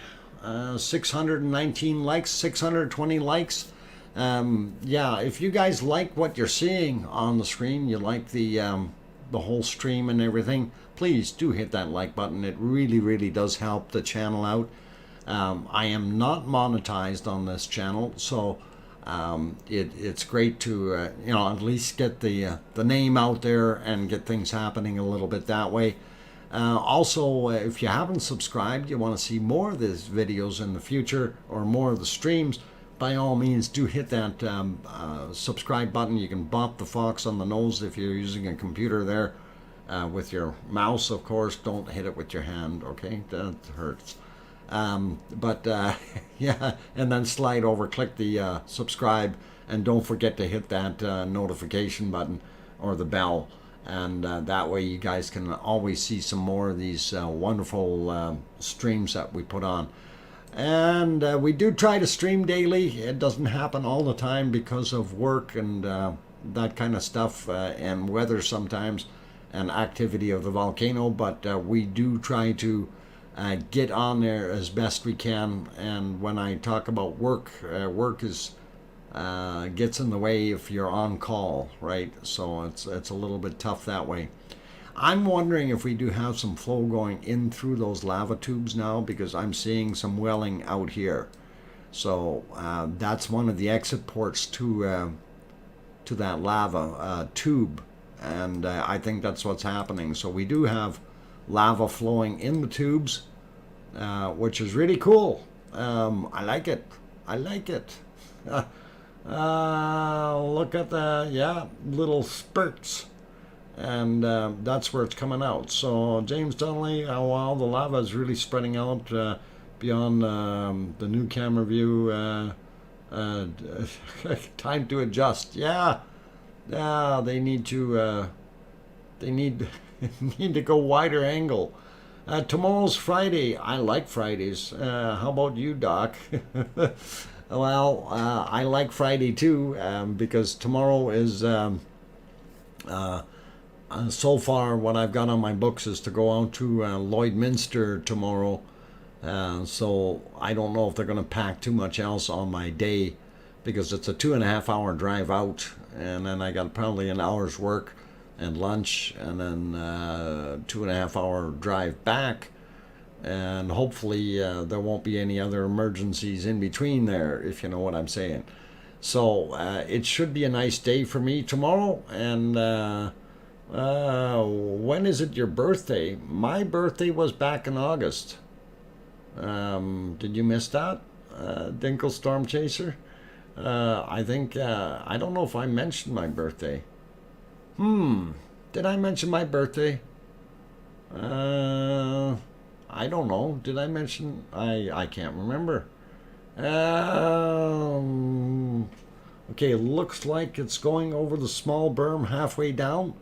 [SPEAKER 1] 619 likes, 620 likes. Yeah, if you guys like what you're seeing on the screen, you like the whole stream and everything, please do hit that like button. It really, really does help the channel out. I am not monetized on this channel, so it's great to you know, at least get the name out there and get things happening a little bit that way. Also, if you haven't subscribed, you want to see more of these videos in the future, or more of the streams, by all means do hit that subscribe button. You can bop the fox on the nose if you're using a computer there with your mouse, of course. Don't hit it with your hand, okay? That hurts. But yeah, and then slide over, click the subscribe, and don't forget to hit that notification button or the bell. And that way you guys can always see some more of these wonderful streams that we put on. And we do try to stream daily. It doesn't happen all the time because of work and that kind of stuff, and weather sometimes, and activity of the volcano. But we do try to get on there as best we can. And when I talk about work, work is gets in the way if you're on call, right? So it's a little bit tough that way. I'm wondering if we do have some flow going in through those lava tubes now, because I'm seeing some welling out here. So that's one of the exit ports to that lava tube, and I think that's what's happening. So we do have lava flowing in the tubes, which is really cool. I like it. I like it. Look at the, yeah, little spurts. And that's where it's coming out. So James Donnelly, oh wow, the lava is really spreading out beyond the new camera view. Time to adjust. Yeah, yeah, they need to need to go wider angle. Tomorrow's Friday. I like Fridays. How about you, Doc? Well, I like Friday too, because tomorrow is so far what I've got on my books is to go out to Lloydminster tomorrow. So I don't know if they're going to pack too much else on my day, because it's a 2.5 hour drive out, and then I got probably an hour's work and lunch, and then 2.5 hour drive back. And hopefully there won't be any other emergencies in between there, if you know what I'm saying. So it should be a nice day for me tomorrow. And when is it your birthday? My birthday was back in August. Did you miss that? Dinkle Storm Chaser? I think, I don't know if I mentioned my birthday. Did I mention my birthday? I don't know. Did I mention? I can't remember. Okay, looks like it's going over the small berm halfway down.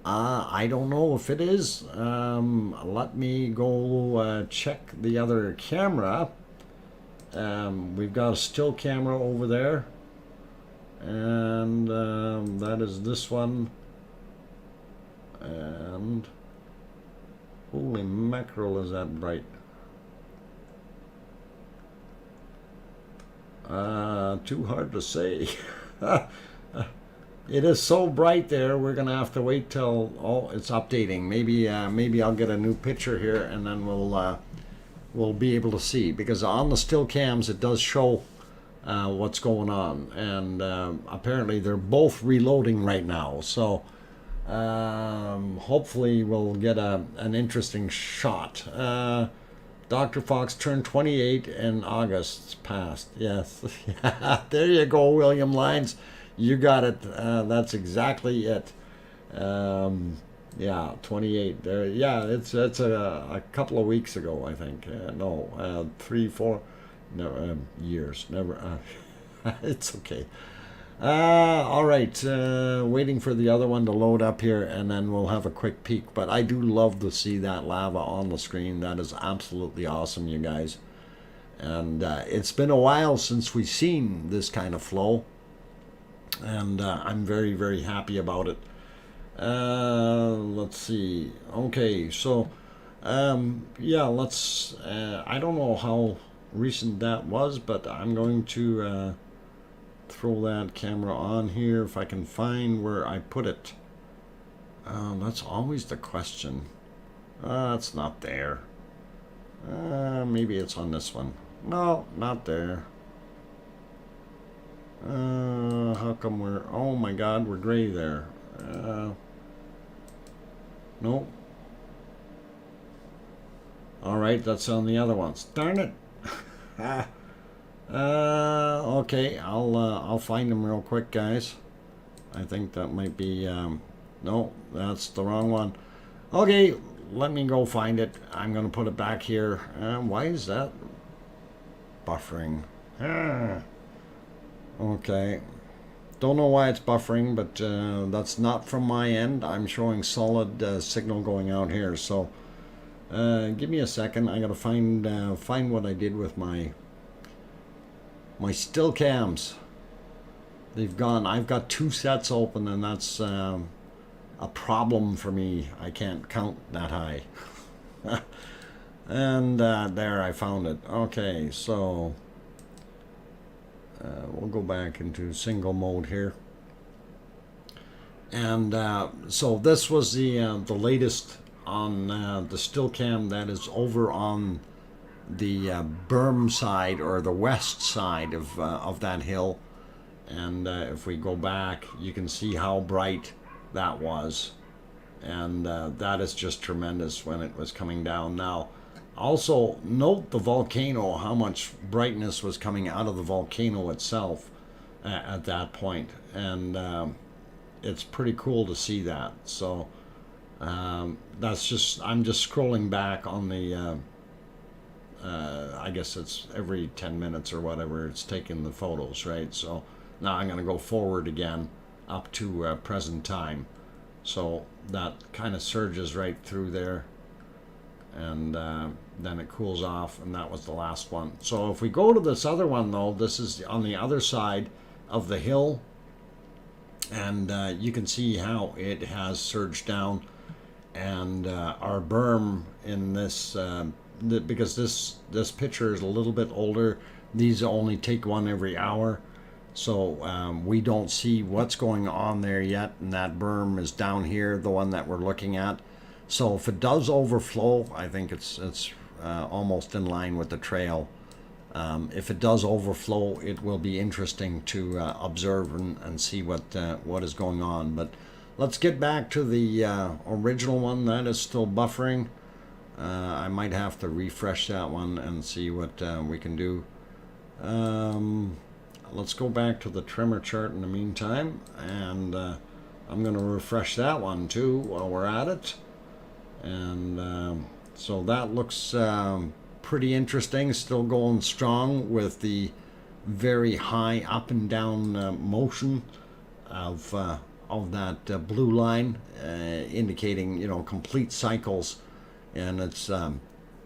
[SPEAKER 1] I don't know if it is. Let me go check the other camera. We've got a still camera over there. And that is this one. And holy mackerel, is that bright. Too hard to say. It is so bright there, we're gonna have to wait till it's updating. Maybe I'll get a new picture here and then we'll be able to see, because on the still cams it does show what's going on, and apparently they're both reloading right now, so hopefully we'll get an interesting shot. Dr. Fox turned 28 in August past. Yes. There you go, William Lines. You got it. That's exactly it. Yeah, 28. There. Yeah, it's a couple of weeks ago, I think. No, 3, 4 years. Never. It's okay. All right, waiting for the other one to load up here, and then we'll have a quick peek. But I do love to see that lava on the screen. That is absolutely awesome, you guys. And it's been a while since we've seen this kind of flow, and I'm very, very happy about it. Let's see. Okay, so yeah, let's. I don't know how recent that was, but I'm going to throw that camera on here if I can find where I put it. That's always the question. It's not there. Maybe it's on this one. No, not there. How come we're... Oh my god, we're gray there. Nope. Alright, that's on the other ones. Darn it! Okay, I'll find them real quick, guys. I think that might be, no, that's the wrong one. Okay, let me go find it. I'm gonna put it back here. Why is that buffering? Okay, don't know why it's buffering, but that's not from my end. I'm showing solid signal going out here, so give me a second. I gotta find what I did with my still cams. They've gone. I've got 2 sets open, and that's a problem for me. I can't count that high. And there, I found it. Okay, so we'll go back into single mode here. And so this was the latest on the still cam that is over on the berm side, or the west side of that hill. And if we go back, you can see how bright that was, and that is just tremendous when it was coming down. Now also note the volcano, how much brightness was coming out of the volcano itself at that point, and it's pretty cool to see that. So that's just, I'm just scrolling back on the I guess it's every 10 minutes or whatever it's taking the photos, right? So now I'm going to go forward again up to present time. So that kind of surges right through there, and then it cools off, and that was the last one. So if we go to this other one, though, this is on the other side of the hill, and you can see how it has surged down, and our berm in this because this picture is a little bit older. These only take one every hour, so we don't see what's going on there yet, and that berm is down here, the one that we're looking at. So if it does overflow, I think it's almost in line with the trail. If it does overflow, it will be interesting to observe and see what is going on. But let's get back to the original one that is still buffering. I might have to refresh that one and see what we can do. let's go back to the tremor chart in the meantime, and I'm going to refresh that one too while we're at it. And so that looks pretty interesting, still going strong with the very high up and down motion of that blue line, indicating, you know, complete cycles, and it's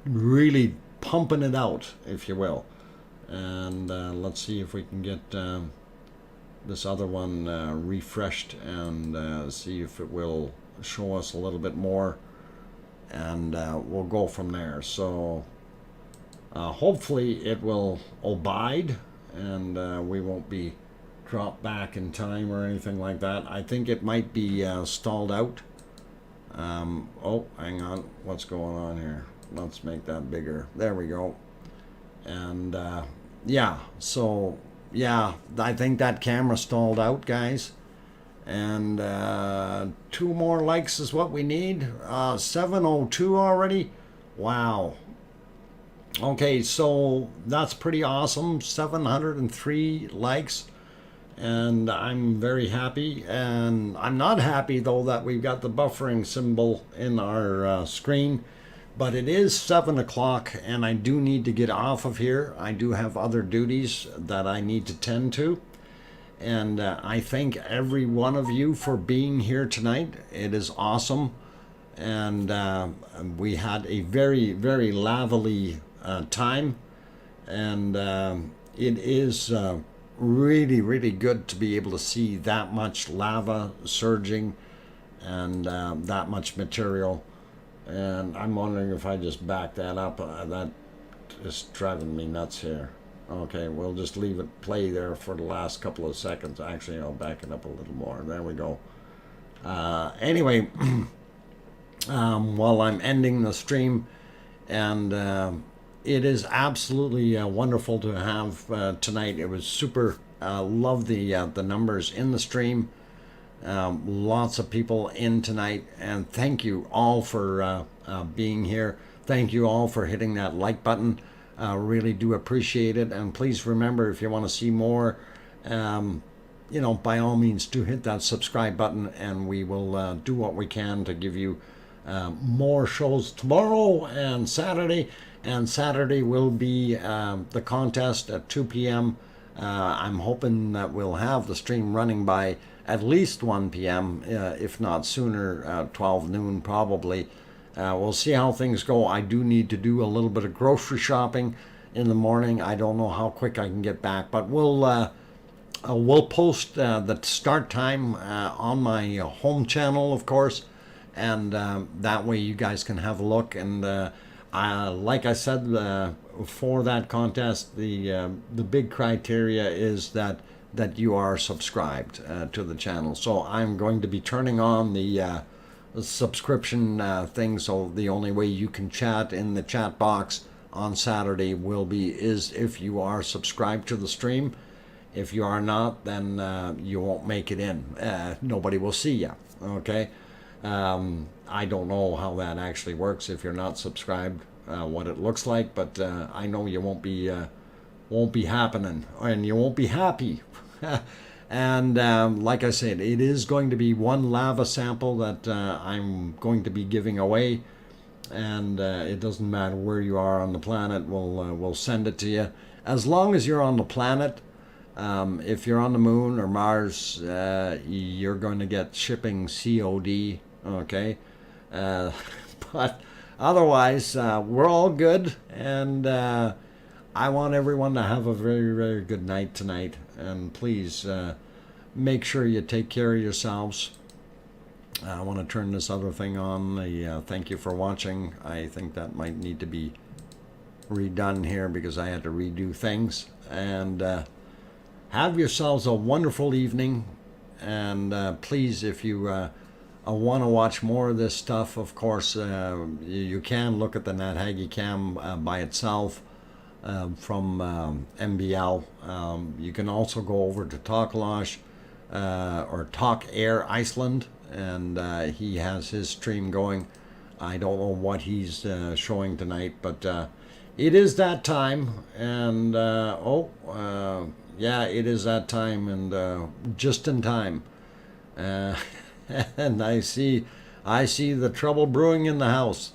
[SPEAKER 1] really pumping it out, if you will. And let's see if we can get this other one refreshed and see if it will show us a little bit more, and we'll go from there. So hopefully it will abide, and we won't be dropped back in time or anything like that. I think it might be stalled out. Oh, hang on, what's going on here? Let's make that bigger. There we go. And yeah, so yeah, I think that camera stalled out, guys. And 2 more likes is what we need. 702 already. Wow. Okay, so that's pretty awesome. 703 likes, and I'm very happy. And I'm not happy though that we've got the buffering symbol in our screen, but it is 7 o'clock and I do need to get off of here. I do have other duties that I need to tend to. And I thank every one of you for being here tonight. It is awesome. And we had a very, very lively time. And it is really, really good to be able to see that much lava surging and that much material. And I'm wondering if I just back that up. That is driving me nuts here. Okay, we'll just leave it play there for the last couple of seconds. Actually, I'll back it up a little more. There we go. Anyway, while I'm ending the stream, and it is absolutely wonderful to have tonight. It was super. Love the numbers in the stream. Lots of people in tonight, and thank you all for being here. Thank you all for hitting that like button. Really do appreciate it. And please remember, if you want to see more, you know, by all means do hit that subscribe button, and we will do what we can to give you more shows tomorrow and Saturday. And Saturday will be the contest at 2 p.m. I'm hoping that we'll have the stream running by at least 1 p.m., if not sooner, 12 noon probably. We'll see how things go. I do need to do a little bit of grocery shopping in the morning. I don't know how quick I can get back, but we'll post the start time on my home channel, of course, and that way you guys can have a look. And like I said, for that contest, the big criteria is that you are subscribed to the channel. So I'm going to be turning on the subscription thing, so the only way you can chat in the chat box on Saturday is if you are subscribed to the stream. If you are not, then you won't make it in. Nobody will see you. Okay. I don't know how that actually works if you're not subscribed, what it looks like, but I know you won't be happening, and you won't be happy. And like I said, it is going to be one lava sample that I'm going to be giving away, and it doesn't matter where you are on the planet. We'll send it to you as long as you're on the planet. If you're on the moon or Mars, you're going to get shipping COD. Okay, but otherwise we're all good, and I want everyone to have a very, very good night tonight. And please make sure you take care of yourselves. I want to turn this other thing on. The thank you for watching. I think that might need to be redone here because I had to redo things. And have yourselves a wonderful evening. And please, if you want to watch more of this stuff, of course, you can look at the Nat Hagee cam by itself. From MBL. You can also go over to Talklosh or Talk Air Iceland, and he has his stream going. I don't know what he's showing tonight, but it is that time. And Yeah, it is that time, and just in time. Uh, and I see the trouble brewing in the house.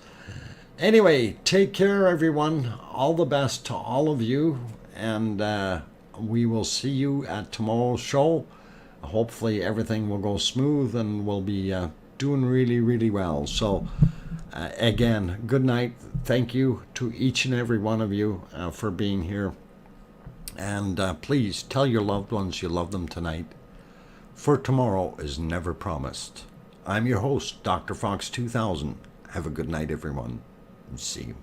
[SPEAKER 1] Anyway, take care, everyone. All the best to all of you, and we will see you at tomorrow's show. Hopefully, everything will go smooth, and we'll be doing really, really well. So, again, good night. Thank you to each and every one of you for being here. And please tell your loved ones you love them tonight, for tomorrow is never promised. I'm your host, DrFox2000. Have a good night, everyone. See you.